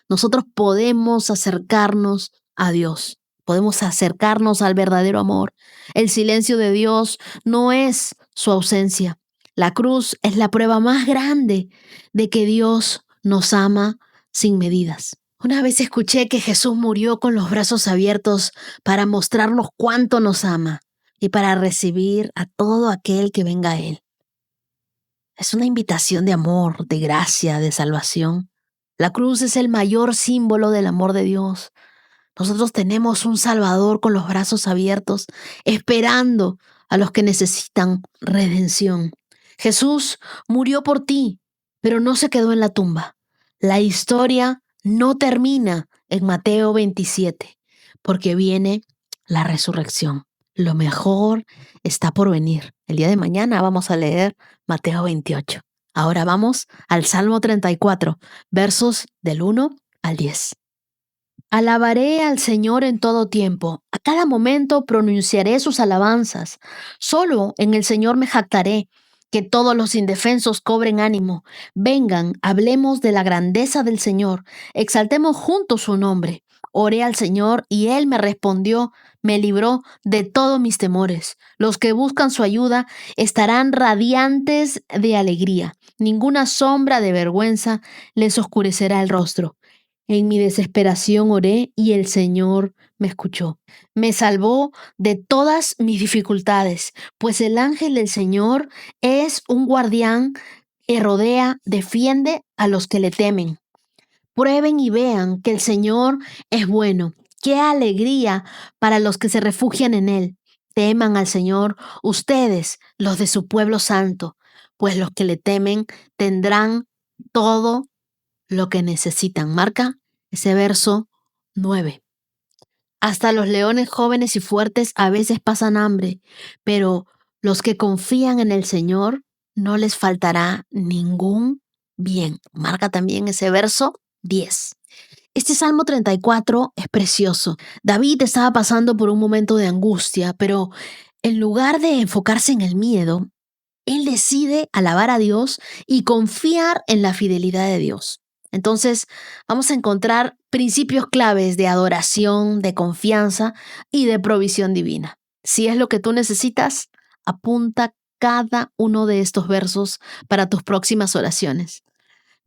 Nosotros podemos acercarnos a Dios. Podemos acercarnos al verdadero amor. El silencio de Dios no es su ausencia. La cruz es la prueba más grande de que Dios nos ama sin medidas. Una vez escuché que Jesús murió con los brazos abiertos para mostrarnos cuánto nos ama y para recibir a todo aquel que venga a Él. Es una invitación de amor, de gracia, de salvación. La cruz es el mayor símbolo del amor de Dios. Nosotros tenemos un Salvador con los brazos abiertos, esperando a los que necesitan redención. Jesús murió por ti, pero no se quedó en la tumba. La historia no termina en Mateo 27, porque viene la resurrección. Lo mejor está por venir. El día de mañana vamos a leer Mateo 28. Ahora vamos al Salmo 34, versos del 1 al 10. Alabaré al Señor en todo tiempo. A cada momento pronunciaré sus alabanzas. Solo en el Señor me jactaré. Que todos los indefensos cobren ánimo. Vengan, hablemos de la grandeza del Señor. Exaltemos juntos su nombre. Oré al Señor y Él me respondió, me libró de todos mis temores. Los que buscan su ayuda estarán radiantes de alegría. Ninguna sombra de vergüenza les oscurecerá el rostro. En mi desesperación oré y el Señor me escuchó. Me salvó de todas mis dificultades, pues el ángel del Señor es un guardián que rodea, defiende a los que le temen. Prueben y vean que el Señor es bueno. ¡Qué alegría para los que se refugian en Él! Teman al Señor ustedes, los de su pueblo santo, pues los que le temen tendrán todo lo que necesitan. Marca ese verso 9. Hasta los leones jóvenes y fuertes a veces pasan hambre, pero los que confían en el Señor no les faltará ningún bien. Marca también ese verso 10. Este Salmo 34 es precioso. David estaba pasando por un momento de angustia, pero en lugar de enfocarse en el miedo, él decide alabar a Dios y confiar en la fidelidad de Dios. Entonces, vamos a encontrar principios claves de adoración, de confianza y de provisión divina. Si es lo que tú necesitas, apunta cada uno de estos versos para tus próximas oraciones.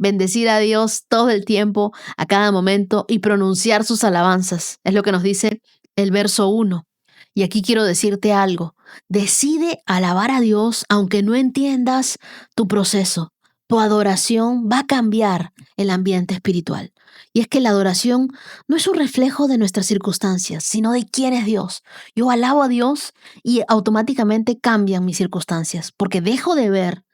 Bendecir a Dios todo el tiempo, a cada momento y pronunciar sus alabanzas. Es lo que nos dice el verso 1. Y aquí quiero decirte algo. Decide alabar a Dios aunque no entiendas tu proceso. Tu adoración va a cambiar el ambiente espiritual. Y es que la adoración no es un reflejo de nuestras circunstancias, sino de quién es Dios. Yo alabo a Dios y automáticamente cambian mis circunstancias, porque dejo de ver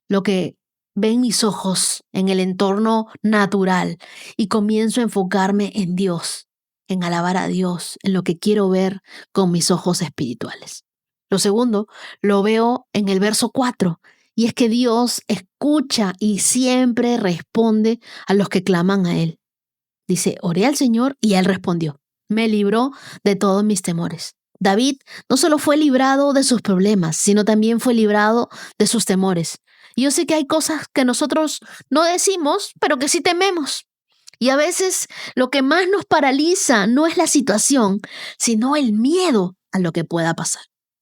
lo que ven mis ojos en el entorno natural y comienzo a enfocarme en Dios, en alabar a Dios, en lo que quiero ver con mis ojos espirituales. Lo segundo, lo veo en el verso 4. Y es que Dios escucha y siempre responde a los que claman a Él. Dice, oré al Señor y Él respondió. Me libró de todos mis temores. David no solo fue librado de sus problemas, sino también fue librado de sus temores. Y yo sé que hay cosas que nosotros no decimos, pero que sí tememos. Y a veces lo que más nos paraliza no es la situación, sino el miedo a lo que pueda pasar.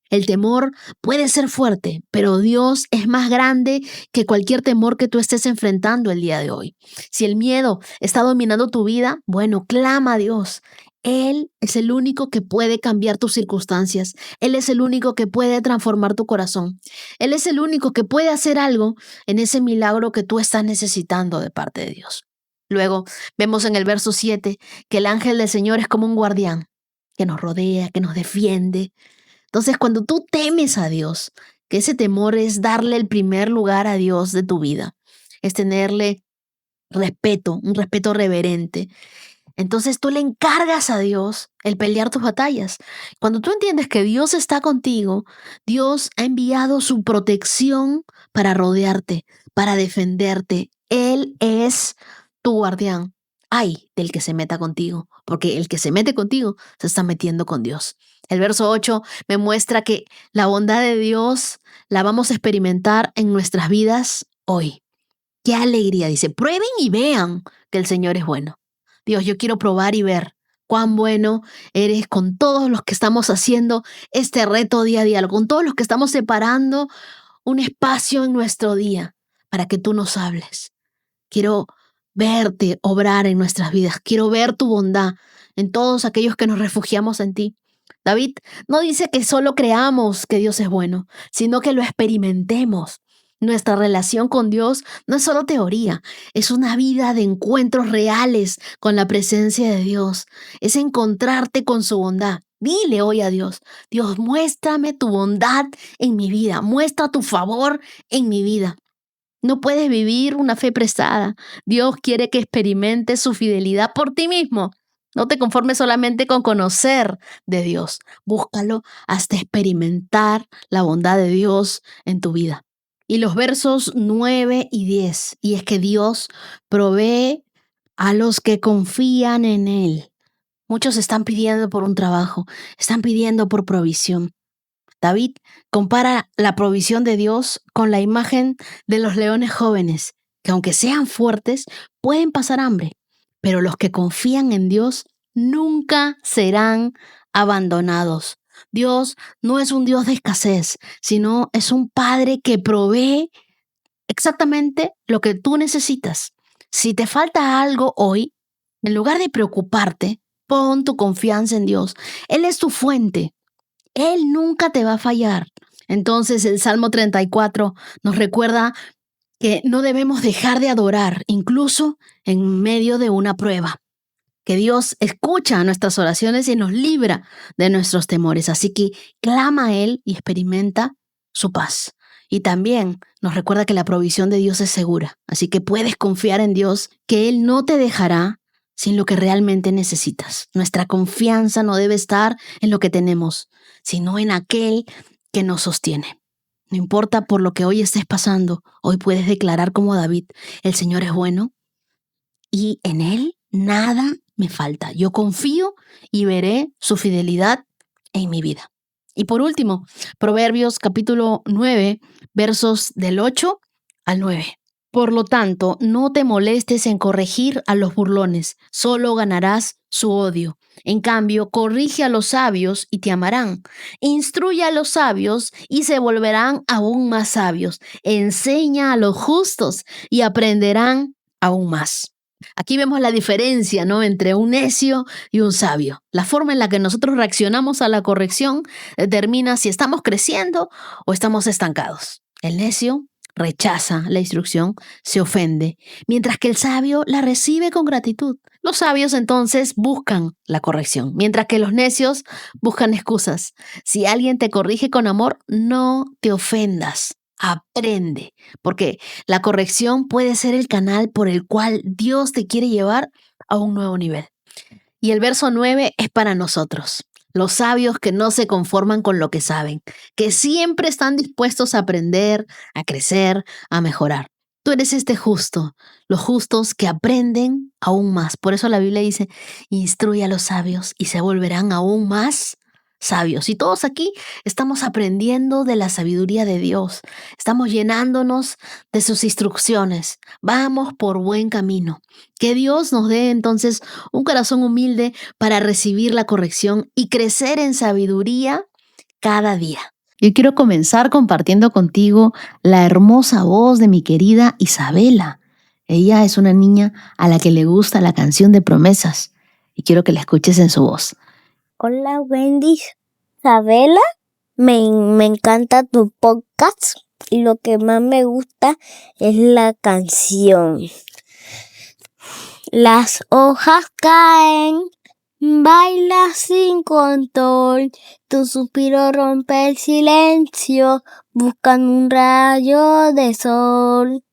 El temor puede ser fuerte, pero Dios es más grande que cualquier temor que tú estés enfrentando el día de hoy. Si el miedo está dominando tu vida, bueno, clama a Dios. Él es el único que puede cambiar tus circunstancias. Él es el único que puede transformar tu corazón. Él es el único que puede hacer algo en ese milagro que tú estás necesitando de parte de Dios. Luego vemos en el verso 7 que el ángel del Señor es como un guardián que nos rodea, que nos defiende. Entonces, cuando tú temes a Dios, que ese temor es darle el primer lugar a Dios de tu vida, es tenerle respeto, un respeto reverente. Entonces tú le encargas a Dios el pelear tus batallas. Cuando tú entiendes que Dios está contigo, Dios ha enviado su protección para rodearte, para defenderte. Él es tu guardián. Ay del que se meta contigo, porque el que se mete contigo se está metiendo con Dios. El verso 8 me muestra que la bondad de Dios la vamos a experimentar en nuestras vidas hoy. Qué alegría, dice, prueben y vean que el Señor es bueno. Dios, yo quiero probar y ver cuán bueno eres con todos los que estamos haciendo este reto día a día, con todos los que estamos separando un espacio en nuestro día para que tú nos hables. Quiero verte obrar en nuestras vidas. Quiero ver tu bondad en todos aquellos que nos refugiamos en ti. David no dice que solo creamos que Dios es bueno, sino que lo experimentemos. Nuestra relación con Dios no es solo teoría, es una vida de encuentros reales con la presencia de Dios. Es encontrarte con su bondad. Dile hoy a Dios, Dios, muéstrame tu bondad en mi vida, muestra tu favor en mi vida. No puedes vivir una fe prestada. Dios quiere que experimentes su fidelidad por ti mismo. No te conformes solamente con conocer de Dios. Búscalo hasta experimentar la bondad de Dios en tu vida. Y los versos 9 y 10. Y es que Dios provee a los que confían en Él. Muchos están pidiendo por un trabajo, están pidiendo por provisión. David compara la provisión de Dios con la imagen de los leones jóvenes, que aunque sean fuertes, pueden pasar hambre, pero los que confían en Dios nunca serán abandonados. Dios no es un Dios de escasez, sino es un Padre que provee exactamente lo que tú necesitas. Si te falta algo hoy, en lugar de preocuparte, pon tu confianza en Dios. Él es tu fuente. Él nunca te va a fallar. Entonces el Salmo 34 nos recuerda que no debemos dejar de adorar, incluso en medio de una prueba. Que Dios escucha nuestras oraciones y nos libra de nuestros temores. Así que clama a Él y experimenta su paz. Y también nos recuerda que la provisión de Dios es segura. Así que puedes confiar en Dios, que Él no te dejará sin lo que realmente necesitas. Nuestra confianza no debe estar en lo que tenemos, sino en aquel que nos sostiene. No importa por lo que hoy estés pasando, hoy puedes declarar como David, el Señor es bueno y en Él nada me falta. Yo confío y veré su fidelidad en mi vida. Y por último, Proverbios capítulo 9, versos del 8 al 9. Por lo tanto, no te molestes en corregir a los burlones, solo ganarás su odio. En cambio, corrige a los sabios y te amarán. Instruye a los sabios y se volverán aún más sabios. Enseña a los justos y aprenderán aún más. Aquí vemos la diferencia, ¿no?, entre un necio y un sabio. La forma en la que nosotros reaccionamos a la corrección determina si estamos creciendo o estamos estancados. El necio rechaza la instrucción, se ofende, mientras que el sabio la recibe con gratitud. Los sabios entonces buscan la corrección, mientras que los necios buscan excusas. Si alguien te corrige con amor, no te ofendas. Aprende, porque la corrección puede ser el canal por el cual Dios te quiere llevar a un nuevo nivel. Y el verso 9 es para nosotros, los sabios que no se conforman con lo que saben, que siempre están dispuestos a aprender, a crecer, a mejorar. Tú eres este justo, los justos que aprenden aún más. Por eso la Biblia dice, instruye a los sabios y se volverán aún más sabios. Y todos aquí estamos aprendiendo de la sabiduría de Dios. Estamos llenándonos de sus instrucciones. Vamos por buen camino. Que Dios nos dé entonces un corazón humilde para recibir la corrección y crecer en sabiduría cada día. Yo quiero comenzar compartiendo contigo la hermosa voz de mi querida Isabela. Ella es una niña a la que le gusta la canción de Promesas y quiero que la escuches en su voz. Hola Wendy, Isabela, me encanta tu podcast y lo que más me gusta es la canción. Las hojas caen, baila sin control, tu suspiro rompe el silencio, buscan un rayo de sol.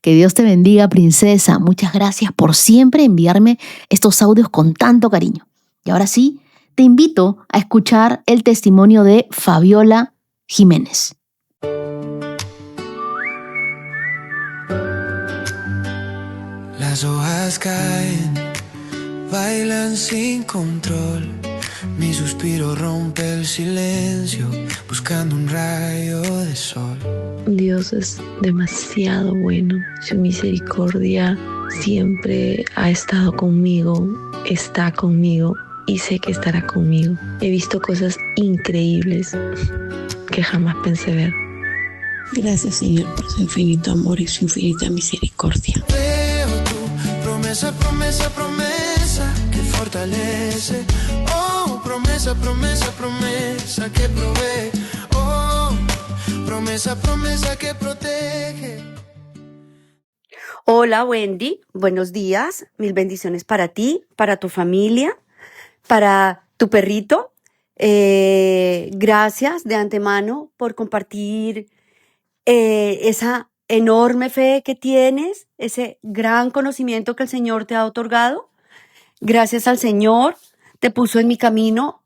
Que Dios te bendiga, princesa. Muchas gracias por siempre enviarme estos audios con tanto cariño. Y ahora sí, te invito a escuchar el testimonio de Fabiola Jiménez. Las hojas caen, bailan sin control. Mi suspiro rompe el silencio, buscando un rayo de sol. Dios es demasiado bueno. Su misericordia siempre ha estado conmigo, está conmigo y sé que estará conmigo. He visto cosas increíbles que jamás pensé ver. Gracias, Señor, por su infinito amor y su infinita misericordia. Veo tu promesa, promesa, promesa que fortalece. Oh, promesa, promesa, promesa que provee. Oh, promesa, promesa que protege. Hola Wendy, buenos días, mil bendiciones para ti, para tu familia, para tu perrito. Gracias de antemano por compartir esa enorme fe que tienes, ese gran conocimiento que el Señor te ha otorgado. Gracias al Señor, te puso en mi camino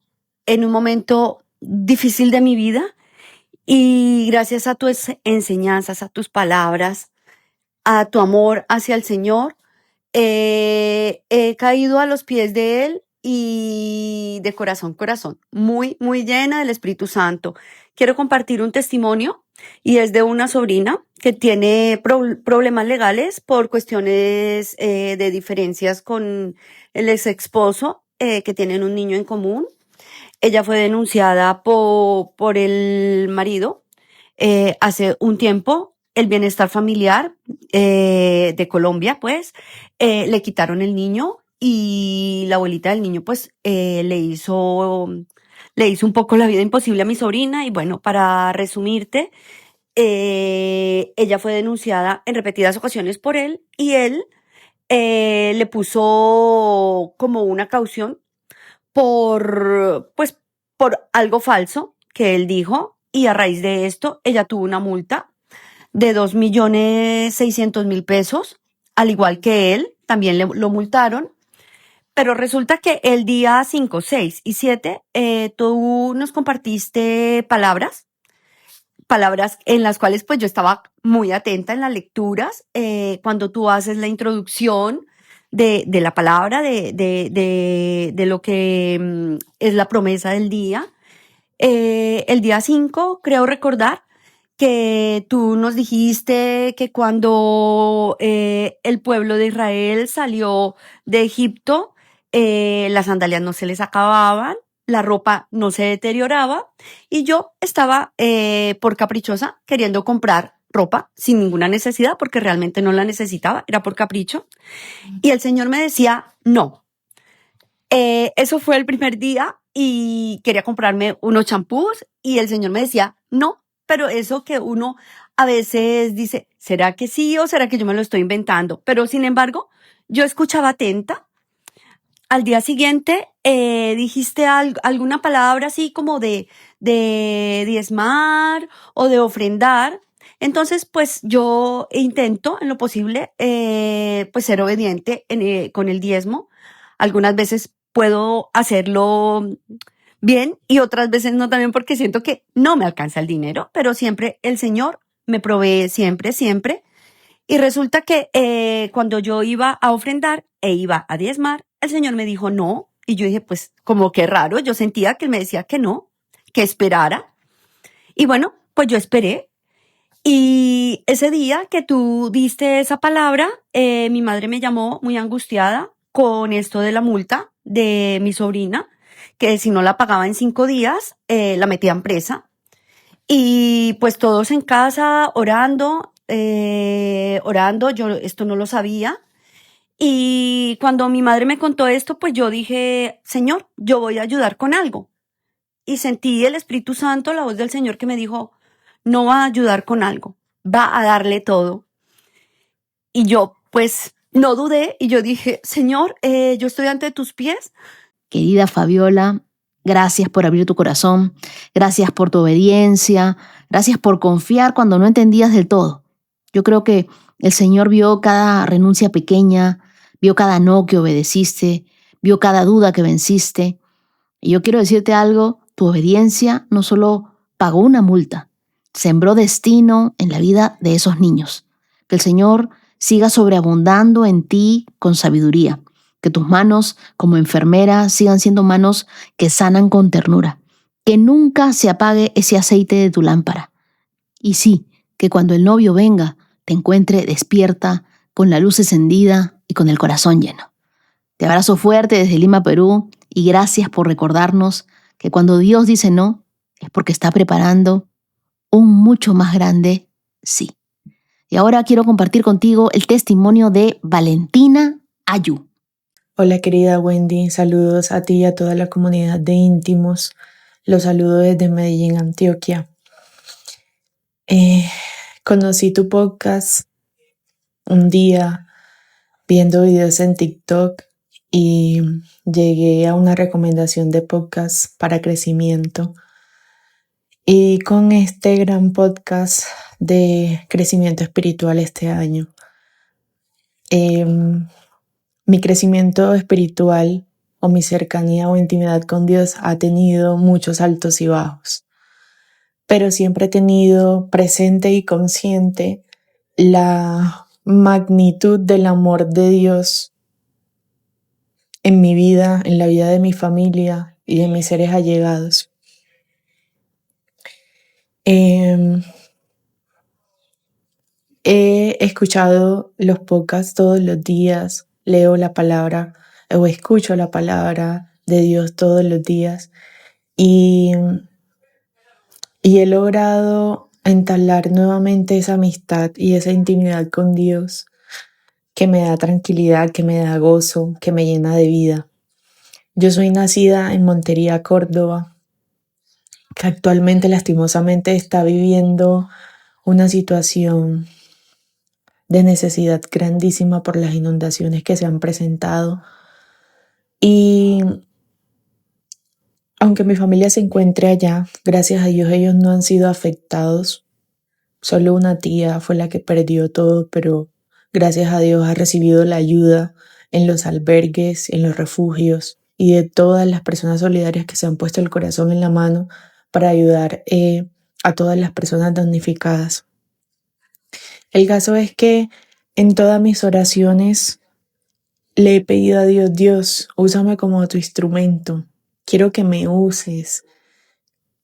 en un momento difícil de mi vida y gracias a tus enseñanzas, a tus palabras, a tu amor hacia el Señor, he caído a los pies de Él y de corazón, muy, muy llena del Espíritu Santo. Quiero compartir un testimonio y es de una sobrina que tiene problemas legales por cuestiones de diferencias con el ex esposo, que tienen un niño en común. Ella fue denunciada por el marido hace un tiempo. El bienestar familiar de Colombia, pues, le quitaron el niño y la abuelita del niño, pues, le hizo un poco la vida imposible a mi sobrina. Y bueno, para resumirte, ella fue denunciada en repetidas ocasiones por él y él le puso como una caución por algo falso que él dijo, y a raíz de esto ella tuvo una multa de 2.600.000 pesos, al igual que él, también lo multaron. Pero resulta que el día 5, 6 y 7, tú nos compartiste palabras en las cuales pues yo estaba muy atenta en las lecturas, cuando tú haces la introducción de la palabra, de lo que es la promesa del día. El día 5, creo recordar, que tú nos dijiste que cuando el pueblo de Israel salió de Egipto, las sandalias no se les acababan, la ropa no se deterioraba y yo estaba por caprichosa queriendo comprar ropa sin ninguna necesidad porque realmente no la necesitaba, era por capricho. Y el Señor me decía, no. Eso fue el primer día y quería comprarme unos champús y el Señor me decía, no. Pero eso que uno a veces dice, ¿será que sí o será que yo me lo estoy inventando? Pero sin embargo, yo escuchaba atenta. Al día siguiente dijiste alguna palabra así como de diezmar o de ofrendar. Entonces, pues yo intento en lo posible pues ser obediente con el diezmo. Algunas veces puedo hacerlo bien y otras veces no, también porque siento que no me alcanza el dinero, pero siempre el Señor me provee, siempre, siempre. Y resulta que cuando yo iba a ofrendar e iba a diezmar, el Señor me dijo no. Y yo dije, pues como que raro, yo sentía que Él me decía que no, que esperara. Y bueno, pues yo esperé. Y ese día que tú diste esa palabra, mi madre me llamó muy angustiada con esto de la multa de mi sobrina, que si no la pagaba en 5 días, la metían presa. Y pues todos en casa orando, yo esto no lo sabía. Y cuando mi madre me contó esto, pues yo dije, Señor, yo voy a ayudar con algo. Y sentí el Espíritu Santo, la voz del Señor que me dijo, no va a ayudar con algo, va a darle todo. Y yo pues no dudé y yo dije, Señor, yo estoy ante tus pies. Querida Fabiola, gracias por abrir tu corazón, gracias por tu obediencia, gracias por confiar cuando no entendías del todo. Yo creo que el Señor vio cada renuncia pequeña, vio cada no que obedeciste, vio cada duda que venciste. Y yo quiero decirte algo, tu obediencia no solo pagó una multa, sembró destino en la vida de esos niños. Que el Señor siga sobreabundando en ti con sabiduría. Que tus manos como enfermera sigan siendo manos que sanan con ternura. Que nunca se apague ese aceite de tu lámpara. Y sí, que cuando el novio venga, te encuentre despierta, con la luz encendida y con el corazón lleno. Te abrazo fuerte desde Lima, Perú, y gracias por recordarnos que cuando Dios dice no, es porque está preparando un mucho más grande sí. Y ahora quiero compartir contigo el testimonio de Valentina Ayu. Hola querida Wendy, saludos a ti y a toda la comunidad de íntimos. Los saludo desde Medellín, Antioquia. Conocí tu podcast un día viendo videos en TikTok y llegué a una recomendación de podcast para crecimiento. Y con este gran podcast de crecimiento espiritual este año, mi crecimiento espiritual o mi cercanía o intimidad con Dios ha tenido muchos altos y bajos, pero siempre he tenido presente y consciente la magnitud del amor de Dios en mi vida, en la vida de mi familia y de mis seres allegados. He escuchado los podcasts todos los días, leo la palabra o escucho la palabra de Dios todos los días y he logrado entablar nuevamente esa amistad y esa intimidad con Dios que me da tranquilidad, que me da gozo, que me llena de vida. Yo soy nacida en Montería, Córdoba, que actualmente lastimosamente está viviendo una situación de necesidad grandísima por las inundaciones que se han presentado. Y aunque mi familia se encuentre allá, gracias a Dios ellos no han sido afectados. Solo una tía fue la que perdió todo, pero gracias a Dios ha recibido la ayuda en los albergues, en los refugios y de todas las personas solidarias que se han puesto el corazón en la mano para ayudar a todas las personas damnificadas. El caso es que en todas mis oraciones le he pedido a Dios, Dios, úsame como tu instrumento. Quiero que me uses.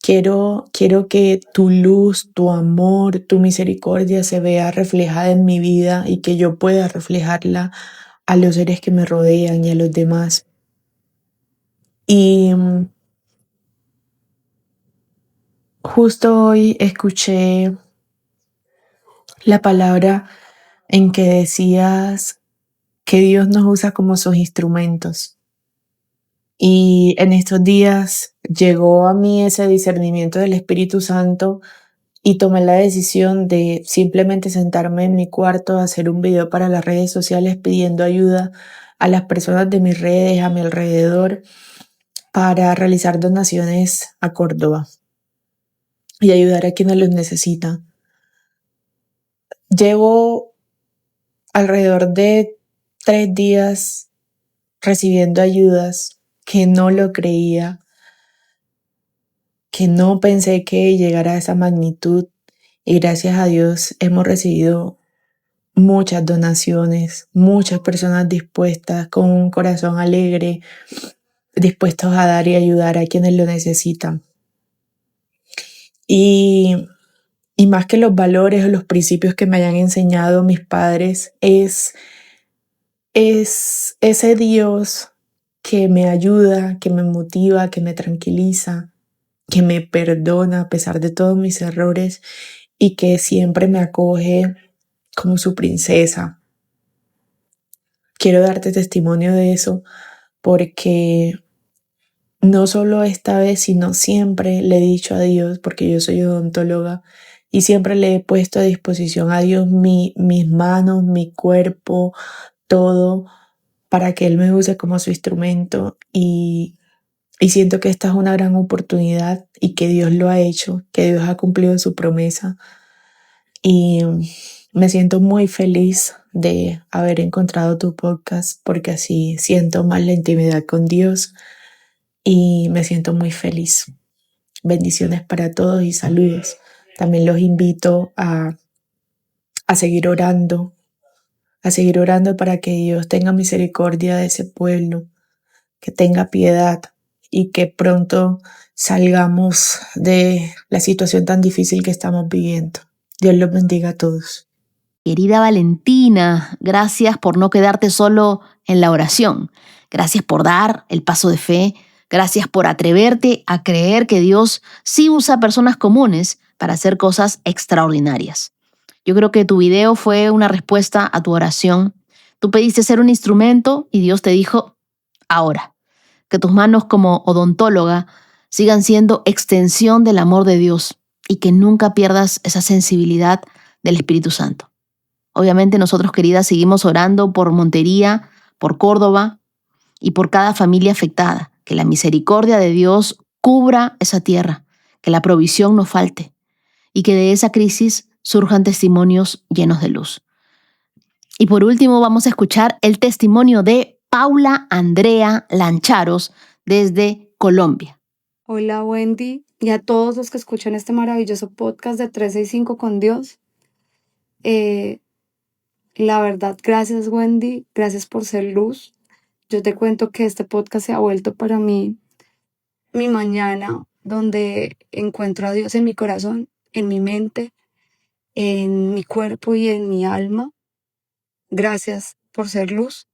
Quiero que tu luz, tu amor, tu misericordia se vea reflejada en mi vida y que yo pueda reflejarla a los seres que me rodean y a los demás. Y justo hoy escuché la palabra en que decías que Dios nos usa como sus instrumentos. Y en estos días llegó a mí ese discernimiento del Espíritu Santo y tomé la decisión de simplemente sentarme en mi cuarto a hacer un video para las redes sociales pidiendo ayuda a las personas de mis redes, a mi alrededor, para realizar donaciones a Córdoba y ayudar a quienes los necesitan. Llevo alrededor de 3 días recibiendo ayudas que no lo creía, que no pensé que llegara a esa magnitud, y gracias a Dios hemos recibido muchas donaciones, muchas personas dispuestas con un corazón alegre, dispuestos a dar y ayudar a quienes lo necesitan. Y más que los valores o los principios que me hayan enseñado mis padres, es ese Dios que me ayuda, que me motiva, que me tranquiliza, que me perdona a pesar de todos mis errores y que siempre me acoge como su princesa. Quiero darte testimonio de eso porque no solo esta vez, sino siempre le he dicho a Dios, porque yo soy odontóloga, y siempre le he puesto a disposición a Dios mis manos, mi cuerpo, todo, para que Él me use como su instrumento. Y siento que esta es una gran oportunidad y que Dios lo ha hecho, que Dios ha cumplido su promesa. Y Me siento muy feliz de haber encontrado tu podcast porque así siento más la intimidad con Dios y me siento muy feliz. Bendiciones para todos y saludos. También los invito a seguir orando, para que Dios tenga misericordia de ese pueblo, que tenga piedad y que pronto salgamos de la situación tan difícil que estamos viviendo. Dios los bendiga a todos. Querida Valentina, gracias por no quedarte solo en la oración. Gracias por dar el paso de fe. Gracias por atreverte a creer que Dios sí usa personas comunes para hacer cosas extraordinarias. Yo creo que tu video fue una respuesta a tu oración. Tú pediste ser un instrumento y Dios te dijo, ahora, que tus manos como odontóloga sigan siendo extensión del amor de Dios y que nunca pierdas esa sensibilidad del Espíritu Santo. Obviamente nosotros, queridas, seguimos orando por Montería, por Córdoba y por cada familia afectada. Que la misericordia de Dios cubra esa tierra, que la provisión no falte y que de esa crisis surjan testimonios llenos de luz. Y por último vamos a escuchar el testimonio de Paula Andrea Lancharos desde Colombia. Hola Wendy y a todos los que escuchan este maravilloso podcast de 365 con Dios. La verdad, gracias Wendy, gracias por ser luz. Yo te cuento que este podcast se ha vuelto para mí mi mañana donde encuentro a Dios en mi corazón, en mi mente, en mi cuerpo y en mi alma. Gracias por ser luz.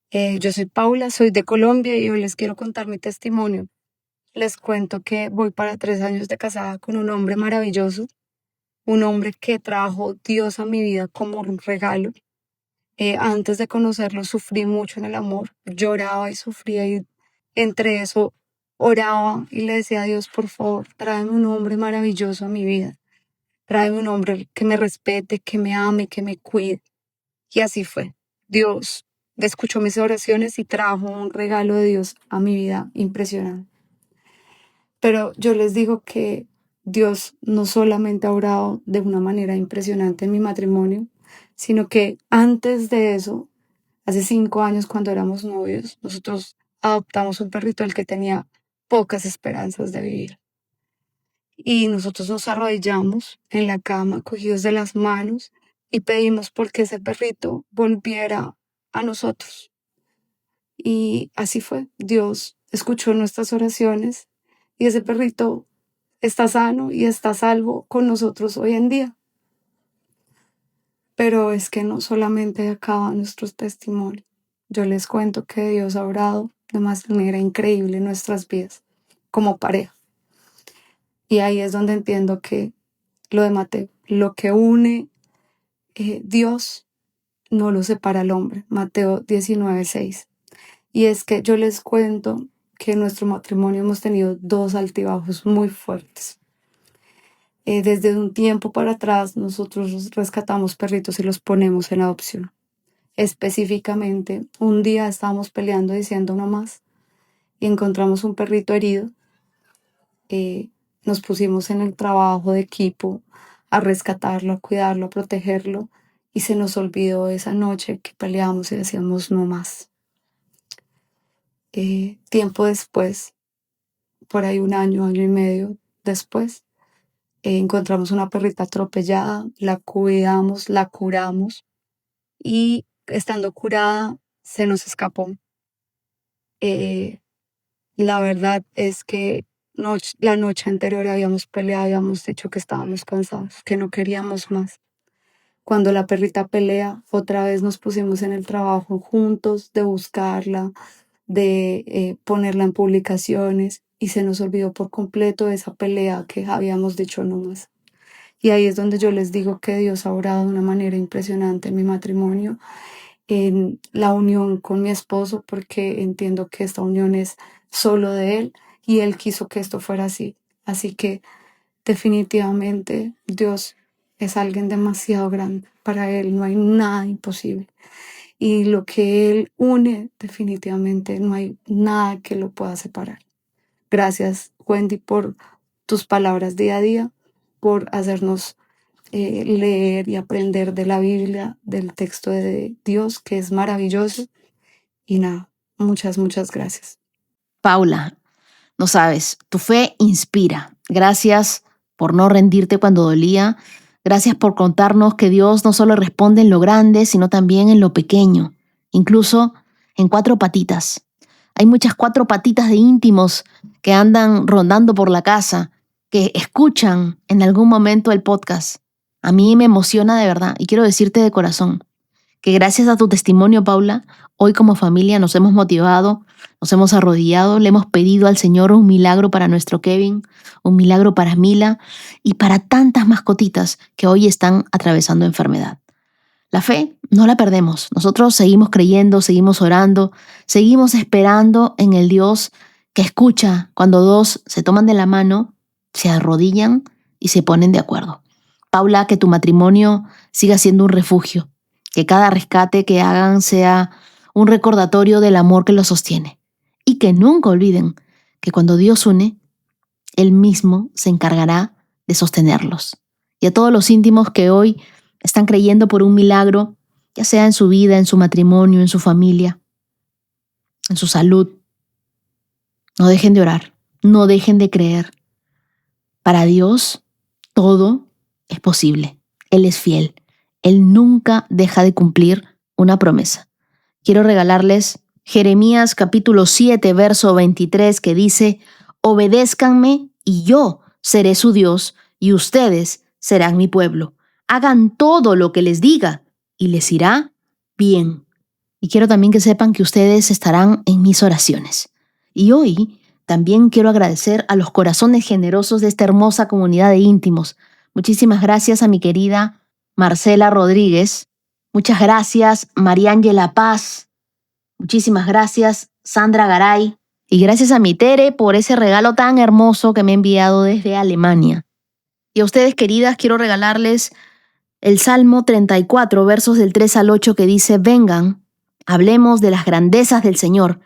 Yo soy Paula, soy de Colombia y hoy les quiero contar mi testimonio. Les cuento que voy para 3 años de casada con un hombre maravilloso, un hombre que trajo Dios a mi vida como un regalo. Antes de conocerlo sufrí mucho en el amor, lloraba y sufría y entre eso oraba y le decía a Dios, por favor, tráeme un hombre maravilloso a mi vida, tráeme un hombre que me respete, que me ame, que me cuide. Y así fue. Dios escuchó mis oraciones y trajo un regalo de Dios a mi vida impresionante. Pero yo les digo que Dios no solamente ha obrado de una manera impresionante en mi matrimonio, sino que antes de eso, hace 5 años cuando éramos novios, nosotros adoptamos un perrito el que tenía pocas esperanzas de vivir. Y nosotros nos arrodillamos en la cama, cogidos de las manos, y pedimos porque ese perrito volviera a nosotros. Y así fue. Dios escuchó nuestras oraciones y ese perrito está sano y está a salvo con nosotros hoy en día. Pero es que no solamente acaba nuestros testimonios. Yo les cuento que Dios ha obrado de manera increíble en nuestras vidas como pareja. Y ahí es donde entiendo que lo de Mateo, lo que une Dios no lo separa el hombre. Mateo 19:6. Y es que yo les cuento que en nuestro matrimonio hemos tenido 2 altibajos muy fuertes. Desde un tiempo para atrás nosotros rescatamos perritos y los ponemos en adopción. Específicamente, un día estábamos peleando diciendo no más y encontramos un perrito herido. Nos pusimos en el trabajo de equipo a rescatarlo, a cuidarlo, a protegerlo y se nos olvidó esa noche que peleamos y decíamos no más. Tiempo después, por ahí 1 año, 1 año y medio después, encontramos una perrita atropellada, la cuidamos, la curamos y estando curada se nos escapó. La verdad es que la noche anterior habíamos peleado, habíamos dicho que estábamos cansados, que no queríamos más. Cuando la perrita pelea, otra vez nos pusimos en el trabajo juntos de buscarla, de ponerla en publicaciones y se nos olvidó por completo esa pelea que habíamos dicho no más. Y ahí es donde yo les digo que Dios ha obrado de una manera impresionante en mi matrimonio, en la unión con mi esposo, porque entiendo que esta unión es solo de Él y Él quiso que esto fuera así. Así que definitivamente Dios es alguien demasiado grande. Para Él no hay nada imposible. Y lo que Él une, definitivamente no hay nada que lo pueda separar. Gracias, Wendy, por tus palabras día a día, por hacernos leer y aprender de la Biblia, del texto de Dios, que es maravilloso. Y nada, muchas, muchas gracias. Paula, no sabes, tu fe inspira. Gracias por no rendirte cuando dolía. Gracias por contarnos que Dios no solo responde en lo grande, sino también en lo pequeño, incluso en 4 patitas. Hay muchas 4 patitas de íntimos que andan rondando por la casa, que escuchan en algún momento el podcast. A mí me emociona de verdad y quiero decirte de corazón que gracias a tu testimonio, Paula, hoy como familia nos hemos motivado, nos hemos arrodillado, le hemos pedido al Señor un milagro para nuestro Kevin, un milagro para Mila y para tantas mascotitas que hoy están atravesando enfermedad. La fe no la perdemos. Nosotros seguimos creyendo, seguimos orando, seguimos esperando en el Dios que escucha cuando 2 se toman de la mano, se arrodillan y se ponen de acuerdo. Paula, que tu matrimonio siga siendo un refugio, que cada rescate que hagan sea un recordatorio del amor que los sostiene y que nunca olviden que cuando Dios une, Él mismo se encargará de sostenerlos. Y a todos los íntimos que hoy están creyendo por un milagro, ya sea en su vida, en su matrimonio, en su familia, en su salud, no dejen de orar, no dejen de creer. Para Dios, todo es posible. Él es fiel. Él nunca deja de cumplir una promesa. Quiero regalarles Jeremías capítulo 7, verso 23, que dice: obedézcanme y yo seré su Dios y ustedes serán mi pueblo. Hagan todo lo que les diga y les irá bien. Y quiero también que sepan que ustedes estarán en mis oraciones. Y hoy también quiero agradecer a los corazones generosos de esta hermosa comunidad de íntimos. Muchísimas gracias a mi querida Marcela Rodríguez. Muchas gracias, Mariángela Paz. Muchísimas gracias, Sandra Garay. Y gracias a mi Tere por ese regalo tan hermoso que me ha enviado desde Alemania. Y a ustedes, queridas, quiero regalarles el Salmo 34, versos del 3 al 8, que dice: vengan, hablemos de las grandezas del Señor,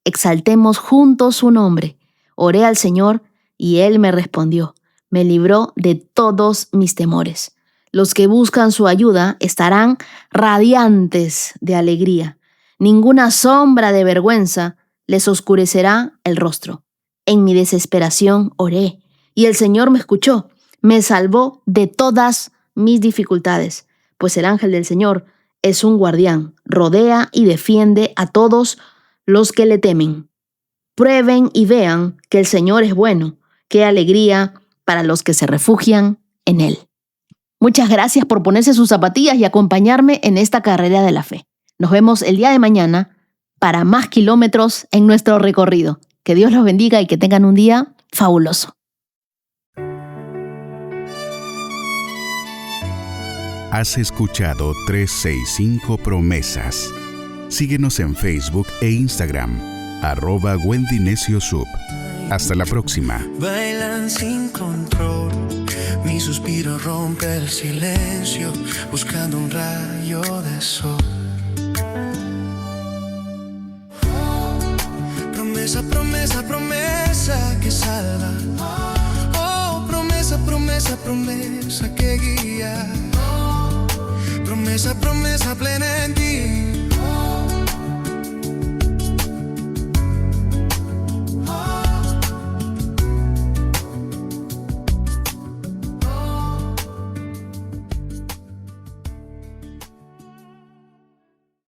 exaltemos juntos su nombre. Oré al Señor y Él me respondió, me libró de todos mis temores. Los que buscan su ayuda estarán radiantes de alegría. Ninguna sombra de vergüenza les oscurecerá el rostro. En mi desesperación oré y el Señor me escuchó, me salvó de todas mis dificultades, pues el ángel del Señor es un guardián, rodea y defiende a todos los que le temen. Prueben y vean que el Señor es bueno, qué alegría para los que se refugian en Él. Muchas gracias por ponerse sus zapatillas y acompañarme en esta carrera de la fe. Nos vemos el día de mañana para más kilómetros en nuestro recorrido. Que Dios los bendiga y que tengan un día fabuloso. Has escuchado 365 Promesas. Síguenos en Facebook e Instagram, @Wendy Necio Sub. Hasta la próxima. Bailan sin control, mi suspiro rompe el silencio, buscando un rayo de sol. Promesa, promesa, promesa que salva. Oh, promesa, promesa, promesa que guía. Promesa, promesa plena en ti.